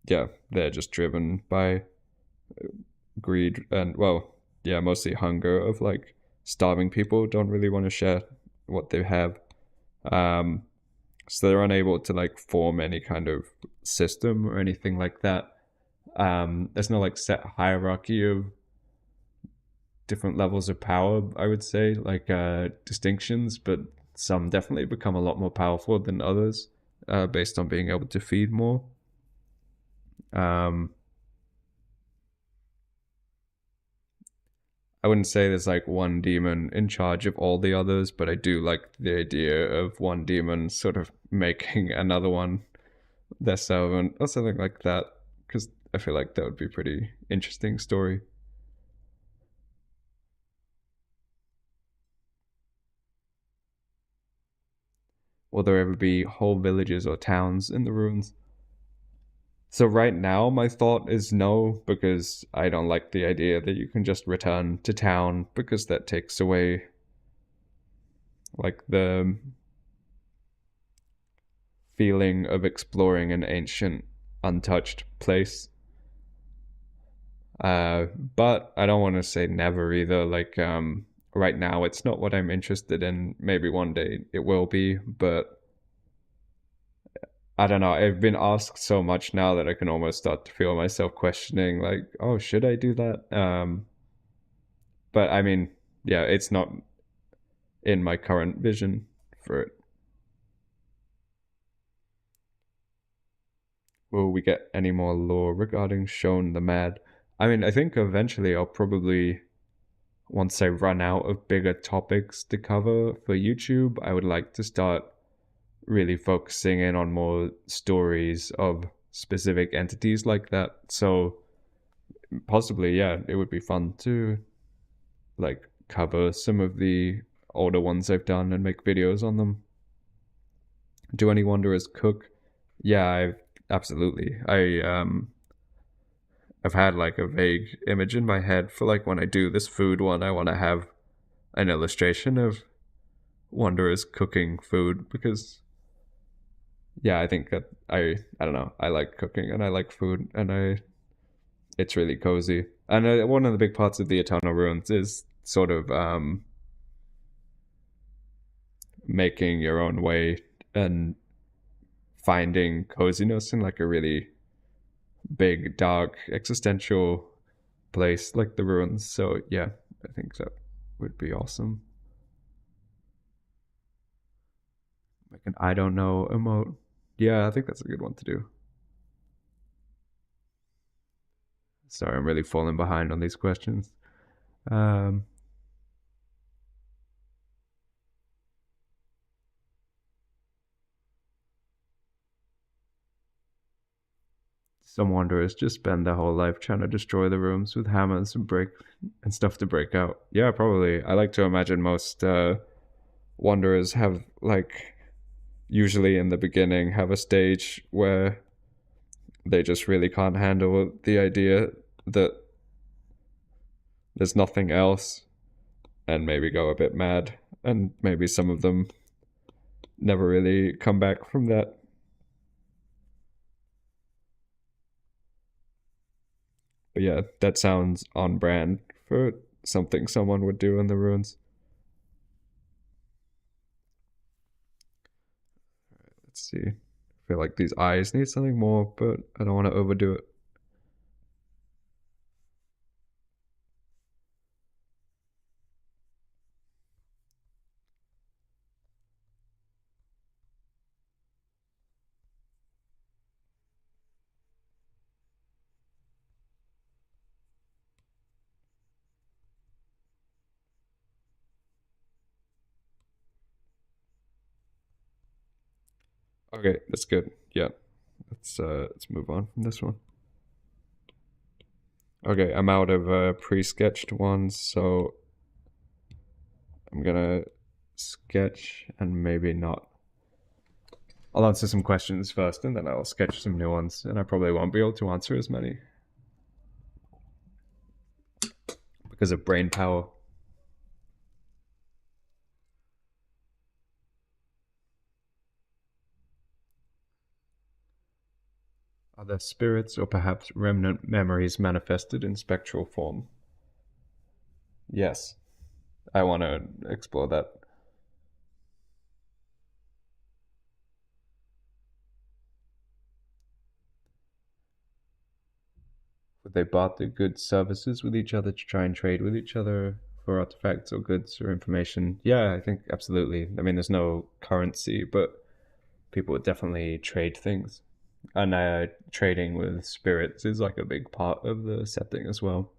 yeah, they're just driven by greed and, well, yeah, mostly hunger of like starving people don't really want to share what they have. Um, so they're unable to like form any kind of system or anything like that. There's no like set hierarchy of different levels of power, I would say, like distinctions, but some definitely become a lot more powerful than others based on being able to feed more. Um, I wouldn't say there's like one demon in charge of all the others, but I do like the idea of one demon sort of making another one their servant or something like that, because I feel like that would be a pretty interesting story. Will there ever be whole villages or towns in the ruins? So right now my thought is no, because I don't like the idea that you can just return to town, because that takes away like the feeling of exploring an ancient untouched place. But I don't want to say never either. Like right now it's not what I'm interested in. Maybe one day it will be, but I don't know. I've been asked so much now that I can almost start to feel myself questioning, like, oh, should I do that? But I mean, yeah, it's not in my current vision for it. Will we get any more lore regarding Shone the Mad? I mean, I think eventually I'll probably, once I run out of bigger topics to cover for YouTube, I would like to start really focusing in on more stories of specific entities like that. So possibly, yeah, it would be fun to like cover some of the older ones I've done and make videos on them. Do any wanderers cook? Yeah, I've absolutely. I've had like a vague image in my head for like when I do this food one, I want to have an illustration of wanderers cooking food, because yeah, I think that I don't know, I like cooking and I like food, and I it's really cozy. And one of the big parts of the Eternal Ruins is sort of making your own way and finding coziness in like a really big, dark, existential place like the ruins. So yeah, I think that would be awesome. Like an I don't know emote. Yeah, I think that's a good one to do. Sorry, I'm really falling behind on these questions. Um, some wanderers just spend their whole life trying to destroy the rooms with hammers and break and stuff to break out. Yeah, probably. I like to imagine most wanderers have like usually in the beginning have a stage where they just really can't handle the idea that there's nothing else, and maybe go a bit mad, and maybe some of them never really come back from that. But yeah, that sounds on brand for something someone would do in the ruins. Let's see. I feel like these eyes need something more, but I don't want to overdo it. Okay, that's good. Yeah. Let's move on from this one. Okay, I'm out of pre-sketched ones, so I'm gonna sketch and maybe not. I'll answer some questions first and then I'll sketch some new ones, and I probably won't be able to answer as many because of brain power. Are there spirits or perhaps remnant memories manifested in spectral form? Yes, I want to explore that. Would they barter goods services with each other to try and trade with each other for artifacts or goods or information? Yeah, I think absolutely. I mean, there's no currency, but people would definitely trade things. And trading with spirits is like a big part of the setting as well.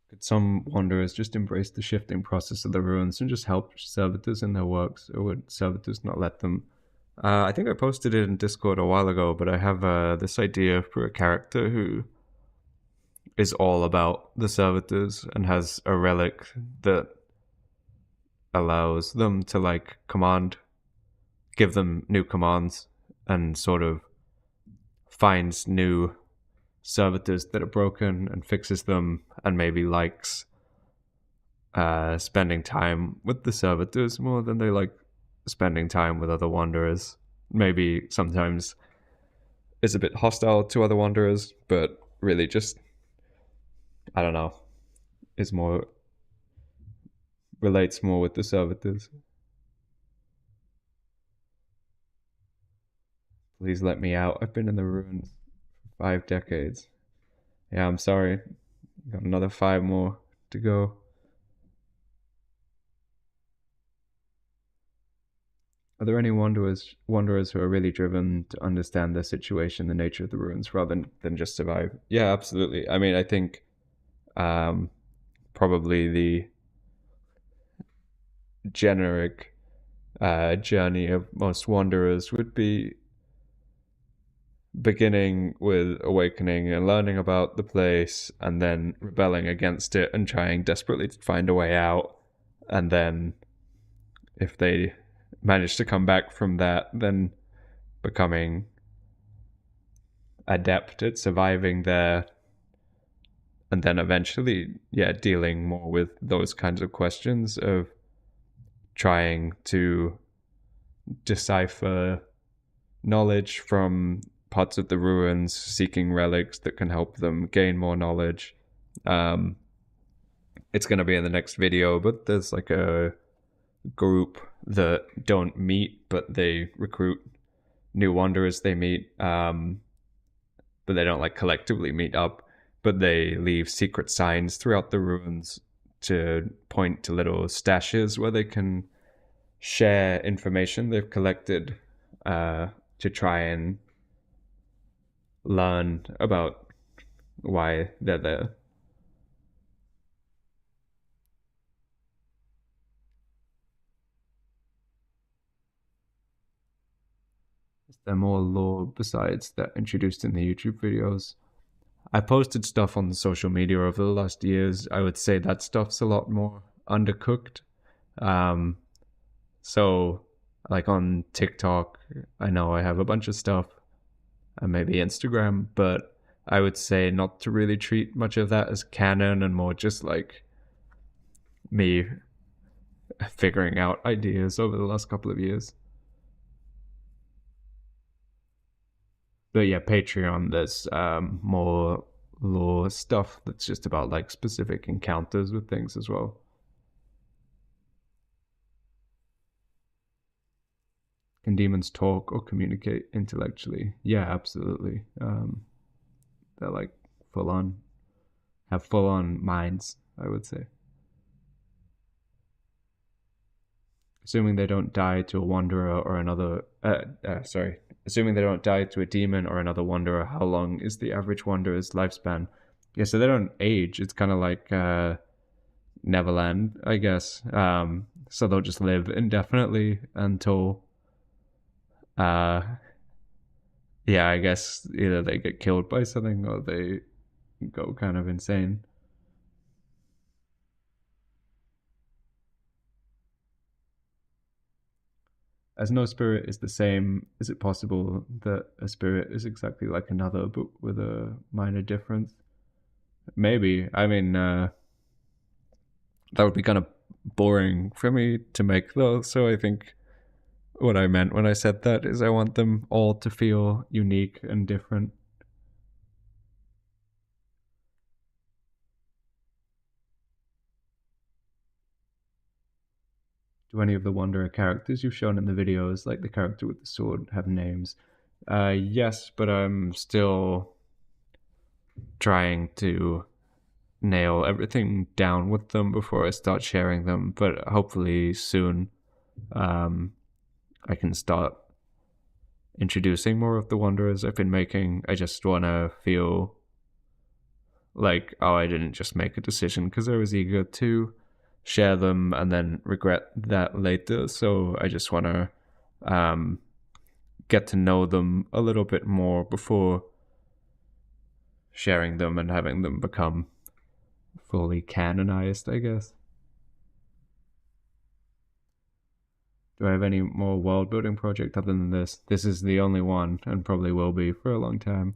Could some wanderers just embrace the shifting process of the ruins and just help servitors in their works, or would servitors not let them? I think I posted it in Discord a while ago, but I have this idea for a character who is all about the servitors and has a relic that allows them to like give them new commands, and sort of finds new servitors that are broken and fixes them, and maybe likes spending time with the servitors more than they like spending time with other wanderers. Maybe sometimes is a bit hostile to other wanderers, but really just, I don't know, is more, relates more with the servitors. Please let me out. I've been in the ruins for 5 decades. Yeah, I'm sorry. Got another 5 more to go. Are there any wanderers who are really driven to understand their situation, the nature of the ruins, rather than just survive? Yeah, absolutely. I mean, I think um, probably the generic journey of most wanderers would be beginning with awakening and learning about the place, and then rebelling against it and trying desperately to find a way out. And then, if they manage to come back from that, then becoming adept at surviving there, and then eventually, yeah, dealing more with those kinds of questions of trying to decipher knowledge from parts of the ruins, seeking relics that can help them gain more knowledge. Um, it's going to be in the next video, but there's like a group that don't meet, but they recruit new wanderers they meet, but they don't like collectively meet up, but they leave secret signs throughout the ruins to point to little stashes where they can share information they've collected to try and learn about why they're there. Is there more lore besides that introduced in the YouTube videos? I posted stuff on social media over the last years. I would say that stuff's a lot more undercooked. Um, so, like on TikTok, I know I have a bunch of stuff, and maybe Instagram, but I would say not to really treat much of that as canon, and more just like me figuring out ideas over the last couple of years. But yeah, Patreon, there's more lore stuff that's just about like specific encounters with things as well. Can demons talk or communicate intellectually? Yeah, absolutely. They're like full on, have full on minds, I would say. Assuming they don't die to a wanderer or another. Assuming they don't die to a demon or another wanderer, how long is the average wanderer's lifespan? Yeah, so they don't age. It's kind of like Neverland, I guess. So they'll just live indefinitely until, uh, yeah, I guess either they get killed by something or they go kind of insane. As no spirit is the same, is it possible that a spirit is exactly like another but with a minor difference? Maybe. I mean, that would be kind of boring for me to make, though. So I think what I meant when I said that is I want them all to feel unique and different. Do any of the Wanderer characters you've shown in the videos, like the character with the sword, have names? Yes, but I'm still trying to nail everything down with them before I start sharing them. But hopefully soon, I can start introducing more of the Wanderers I've been making. I just want to feel like, oh, I didn't just make a decision because I was eager to share them and then regret that later. So I just want to get to know them a little bit more before sharing them and having them become fully canonized, I guess. Do I have any more world building project other than this? This is the only one and probably will be for a long time.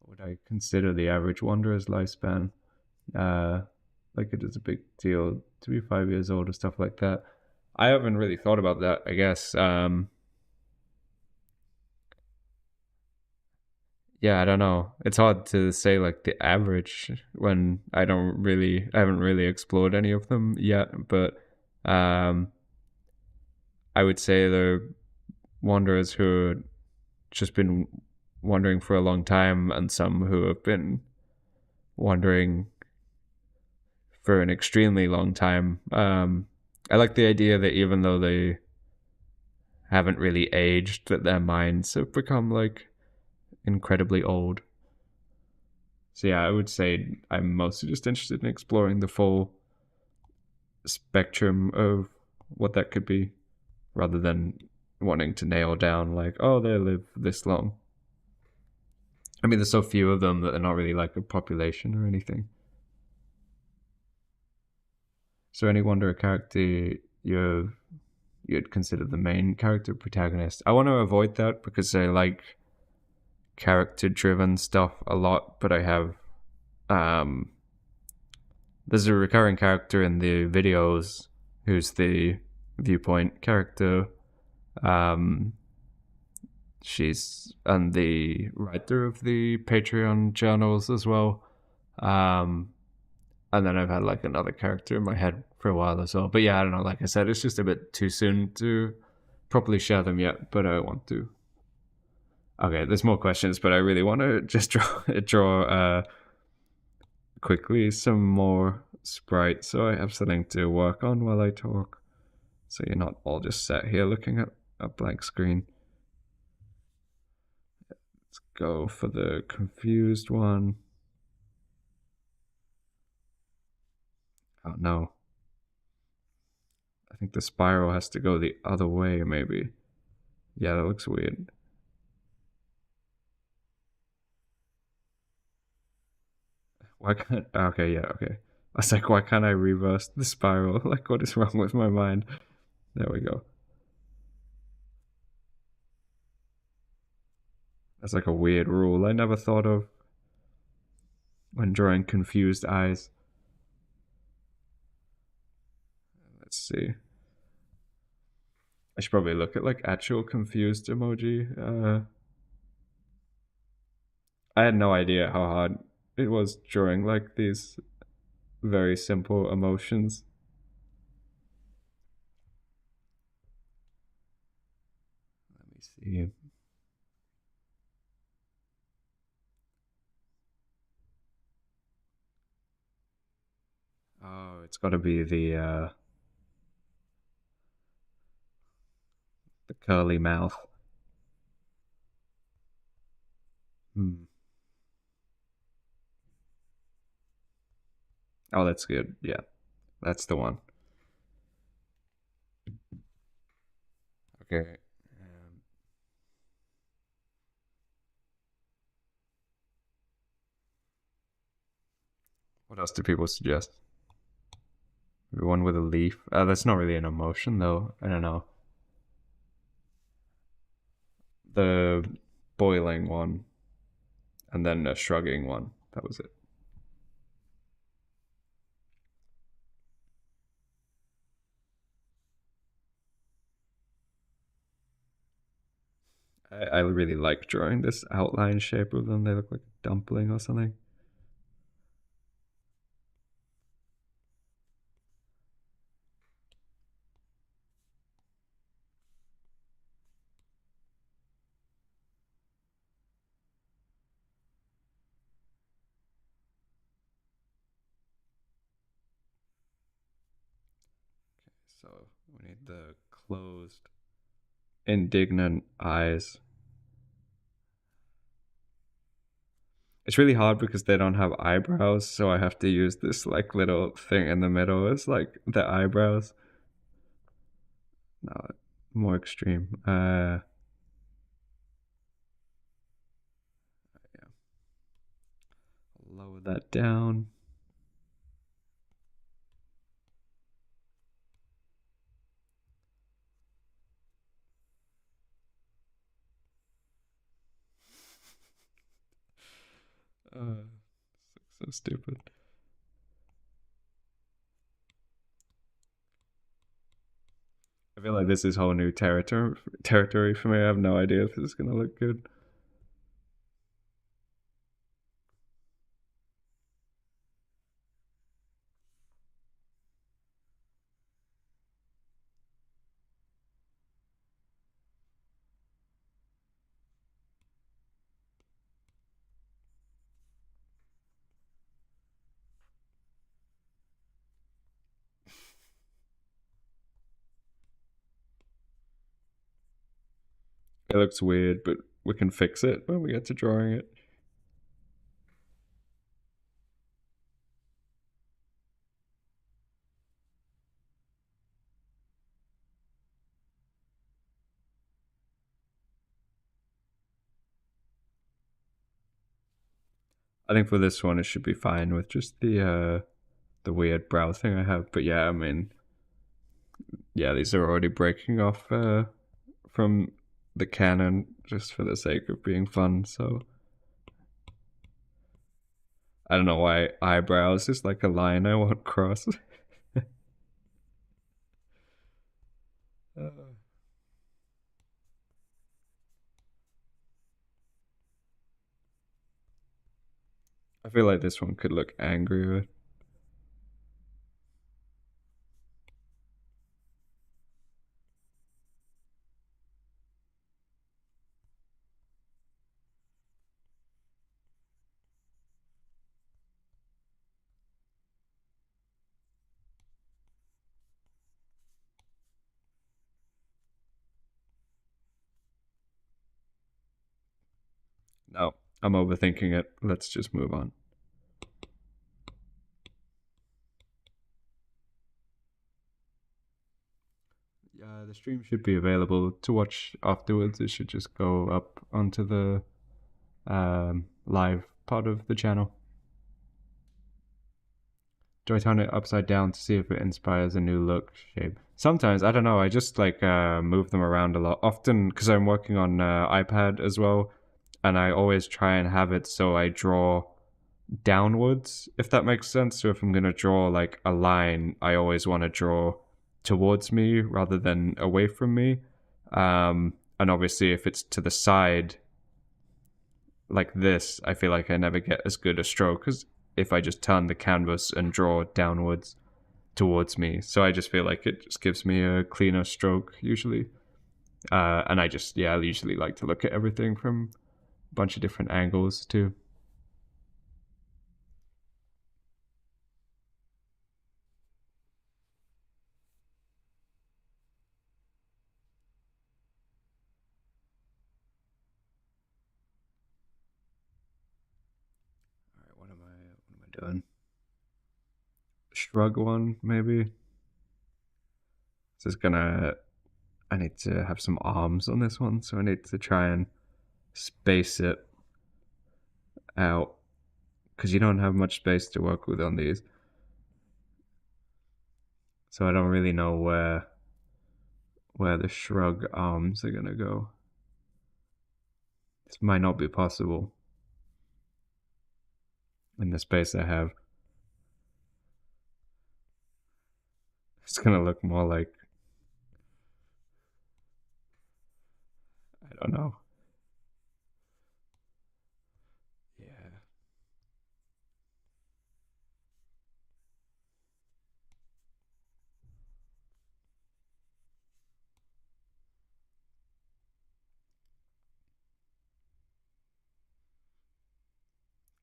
What would I consider the average wanderer's lifespan? Like it is a big deal to be 5 years old or stuff like that. I haven't really thought about that, I guess. Yeah, I don't know. It's hard to say like the average when I haven't really explored any of them yet, but um I would say the wanderers who have just been wandering for a long time and some who have been wandering for an extremely long time. I like the idea that even though they haven't really aged, that their minds have become like incredibly old. So yeah, I would say I'm mostly just interested in exploring the full spectrum of what that could be, rather than wanting to nail down like, oh, they live this long. I mean, there's so few of them that they're not really like a population or anything. So any Wanderer character you'd consider the main character protagonist? I want to avoid that because I like character driven stuff a lot, but I have there's a recurring character in the videos who's the viewpoint character. She's and the writer of the Patreon channels as well. And then I've had like another character in my head for a while as well. But yeah, I don't know. Like I said, it's just a bit too soon to properly share them yet, but I want to. Okay, there's more questions, but I really want to just draw quickly some more sprites so I have something to work on while I talk. So you're not all just sat here looking at a blank screen. Let's go for the confused one. Oh no. I think the spiral has to go the other way, maybe. Yeah, that looks weird. Why can't... Okay, yeah, okay. I was like, why can't I reverse the spiral? Like, what is wrong with my mind? There we go. That's like a weird rule I never thought of when drawing confused eyes. Let's see. I should probably look at like actual confused emoji. I had no idea how hard it was drawing like these very simple emotions. Let me see. Oh, it's got to be the curly mouth. Hmm. Oh, that's good. Yeah, that's the one. Okay. What else do people suggest? Maybe one with a leaf. That's not really an emotion, though. I don't know. The boiling one, and then a shrugging one. That was it. I really like drawing this outline shape of them. They look like a dumpling or something. So we need the closed, indignant eyes. It's really hard because they don't have eyebrows, so I have to use this like little thing in the middle as like the eyebrows. No, more extreme. Yeah. Lower that down. Uh, so stupid. I feel like this is whole new territory for me. I have no idea if this is gonna look good. It looks weird, but we can fix it when we get to drawing it. I think for this one, it should be fine with just the weird brow thing I have. But yeah, I mean, yeah, these are already breaking off from the canon just for the sake of being fun. So I don't know why eyebrows is like a line I won't cross. I feel like this one could look angry. No, I'm overthinking it. Let's just move on. Yeah, the stream should be available to watch afterwards. It should just go up onto the live part of the channel. Do I turn it upside down to see if it inspires a new look shape? Sometimes, I don't know, I just like move them around a lot. Often, because I'm working on iPad as well, and I always try and have it so I draw downwards, if that makes sense. So if I'm going to draw like a line, I always want to draw towards me rather than away from me. And obviously, if it's to the side like this, I feel like I never get as good a stroke as if I just turn the canvas and draw downwards towards me. So I just feel like it just gives me a cleaner stroke usually. And I usually like to look at everything from a bunch of different angles too. All right, what am I doing? Shrug one maybe. This is gonna. I need to have some arms on this one, so I need to try and space it out because you don't have much space to work with on these. So I don't really know where the shrug arms are gonna go. This might not be possible in the space I have. It's gonna look more like, I don't know. Yeah.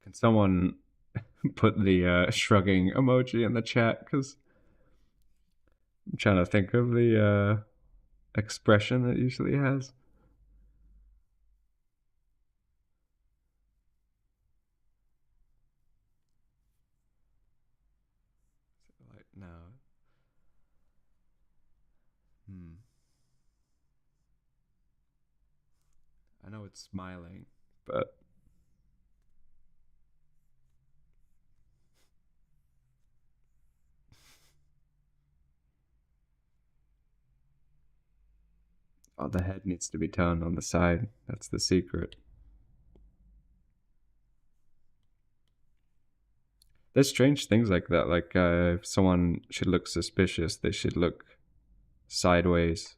Can someone put the shrugging emoji in the chat? Because I'm trying to think of the expression it usually has. Like, no. Hmm. I know it's smiling, but oh, the head needs to be turned on the side. That's the secret. There's strange things like that. Like if someone should look suspicious, they should look sideways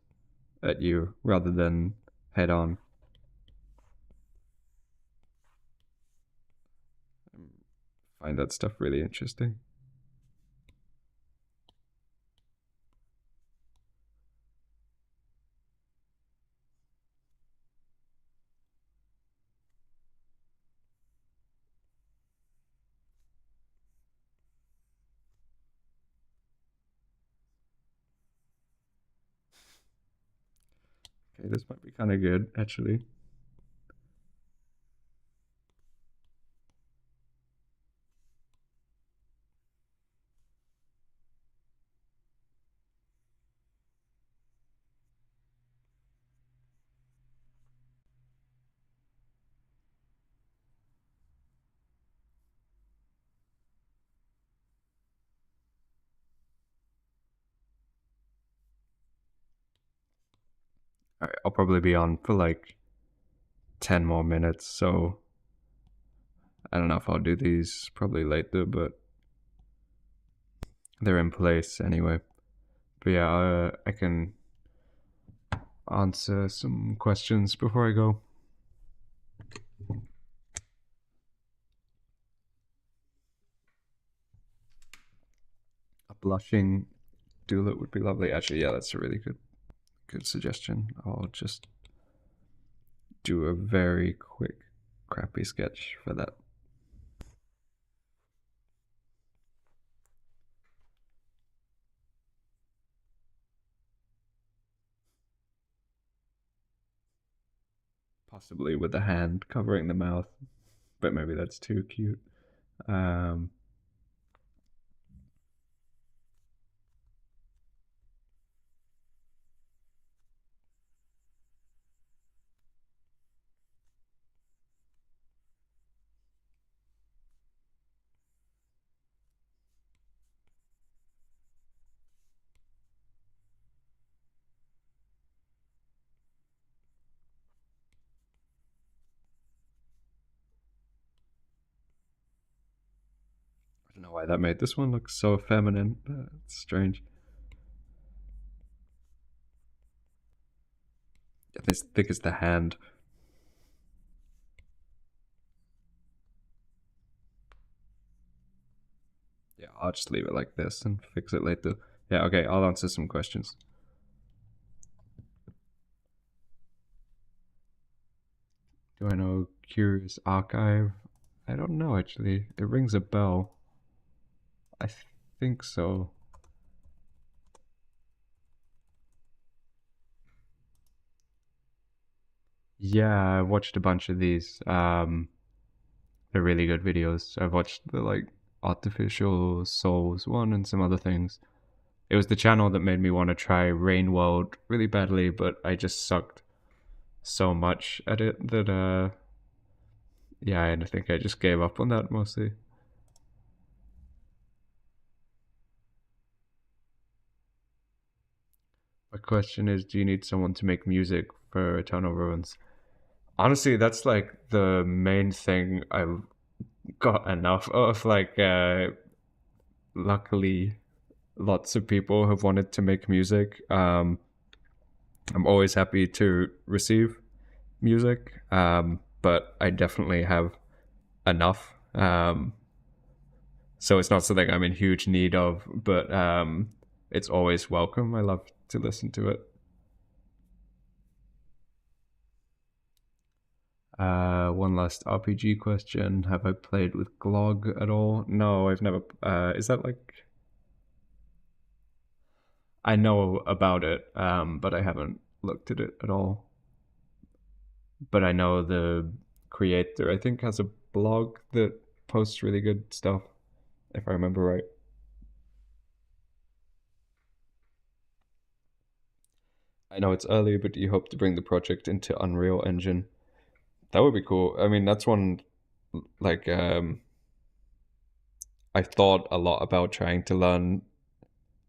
at you rather than head on. I find that stuff really interesting. Okay, this might be kind of good, actually. All right, I'll probably be on for like 10 more minutes, so I don't know if I'll do these probably later, but they're in place anyway. But yeah, I can answer some questions before I go. A blushing doodlet would be lovely. Actually, yeah, that's a really good suggestion. I'll just do a very quick crappy sketch for that. Possibly with the hand covering the mouth, but maybe that's too cute. Um, know why that made this one look so feminine. It's strange. I think it's the hand. Yeah, I'll just leave it like this and fix it later. Yeah, okay, I'll answer some questions. Do I know Curious Archive? I don't know, actually. It rings a bell. I think so. Yeah, I watched a bunch of these. They're really good videos. I've watched the like Artificial Souls one and some other things. It was the channel that made me want to try Rain World really badly, but I just sucked so much at it that yeah, I think I just gave up on that mostly. My question is, do you need someone to make music for Eternal Ruins? Honestly, that's like the main thing I've got enough of. Like, luckily, lots of people have wanted to make music. I'm always happy to receive music, but I definitely have enough. So it's not something I'm in huge need of, but it's always welcome. I love to listen to it. One last RPG question. Have I played with Glog at all? No, I've never. Is that like. I know about it, but I haven't looked at it at all. But I know the creator, I think, has a blog that posts really good stuff, if I remember right. I know it's early, but do you hope to bring the project into Unreal Engine? That would be cool. I mean, that's one like I thought a lot about trying to learn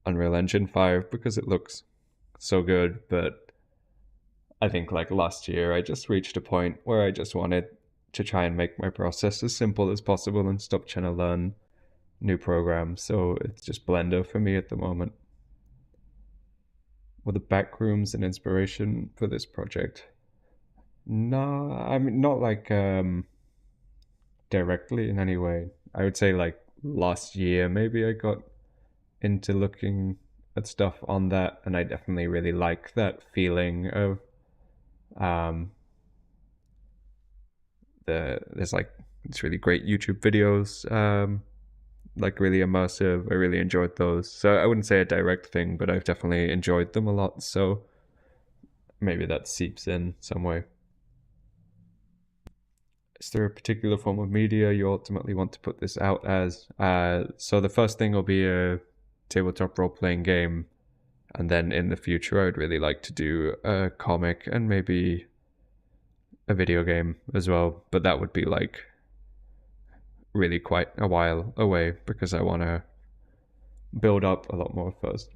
Unreal Engine 5 because it looks so good, but I think like last year I just reached a point where I just wanted to try and make my process as simple as possible and stop trying to learn new programs. So it's just Blender for me at the moment. Were the backrooms an inspiration for this project? No, I mean not like directly in any way. I would say like last year maybe I got into looking at stuff on that, and I definitely really like that feeling of um there's like it's really great YouTube videos, like really immersive. I really enjoyed those. So I wouldn't say a direct thing, but I've definitely enjoyed them a lot. So maybe that seeps in some way. Is there a particular form of media you ultimately want to put this out as? So the first thing will be a tabletop role playing game, and then in the future, I would really like to do a comic and maybe a video game as well. But that would be like really quite a while away because I want to build up a lot more first.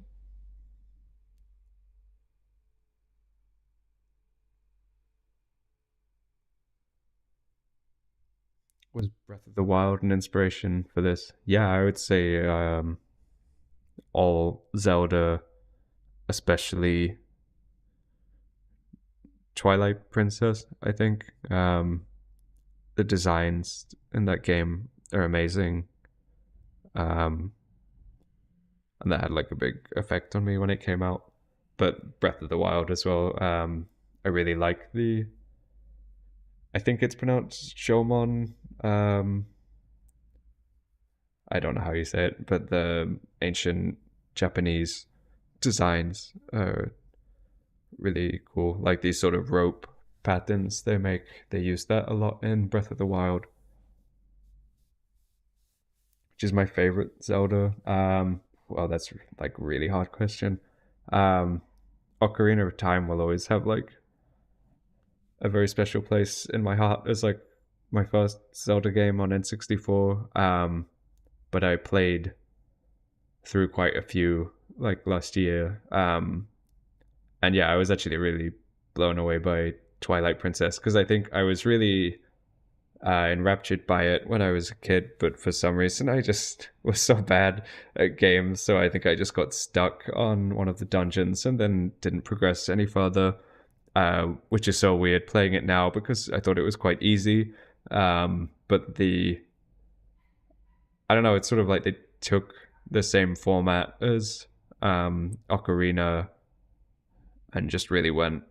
Was Breath of the Wild an inspiration for this? Yeah, I would say all Zelda, especially Twilight Princess. I think the designs in that game are amazing, um, and that had like a big effect on me when it came out. But Breath of the Wild as well. I really like the. I think it's pronounced Shomon. Um, I don't know how you say it, but the ancient Japanese designs are really cool. Like these sort of rope patterns they make, they use that a lot in Breath of the Wild, which is my favorite Zelda. Well, that's like really hard question. Um, Ocarina of Time will always have like a very special place in my heart as like my first Zelda game on N64. But I played through quite a few like last year. And yeah, I was actually really blown away by Twilight Princess because I think I was really enraptured by it when I was a kid, but for some reason I just was so bad at games, so I think I just got stuck on one of the dungeons and then didn't progress any further, which is so weird playing it now because I thought it was quite easy. But I don't know, it's sort of like they took the same format as Ocarina and just really went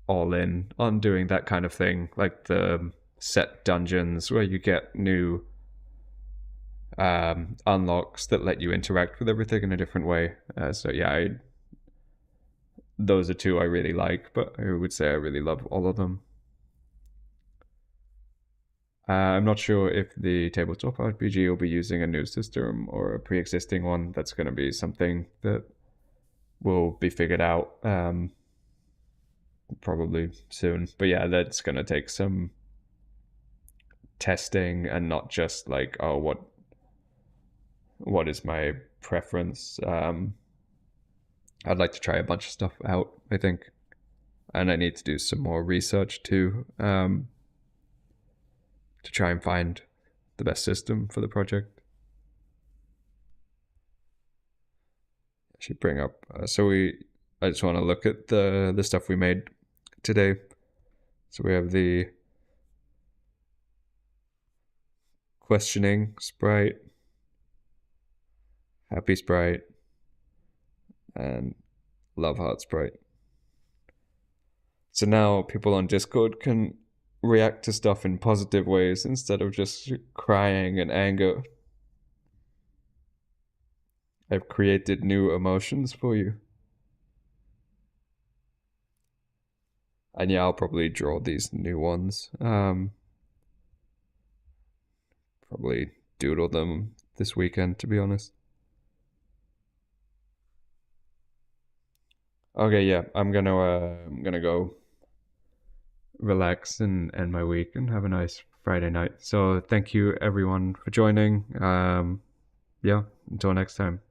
all in on doing that kind of thing, like the set dungeons where you get new unlocks that let you interact with everything in a different way. So yeah, those are two I really like, but I would say I really love all of them. I'm not sure if the tabletop RPG will be using a new system or a pre-existing one. That's going to be something that will be figured out probably soon. But yeah, that's going to take some testing and not just like, oh, what is my preference. I'd like to try a bunch of stuff out, I think, and I need to do some more research too, to try and find the best system for the project. I should bring up. I just want to look at the stuff we made today. So we have the questioning sprite, happy sprite, and love heart sprite. So now people on Discord can react to stuff in positive ways instead of just crying and anger. I've created new emotions for you. And yeah, I'll probably draw these new ones. Probably doodle them this weekend, to be honest. Okay, yeah, I'm gonna go relax and end my week and have a nice Friday night. So thank you everyone for joining. Yeah, until next time.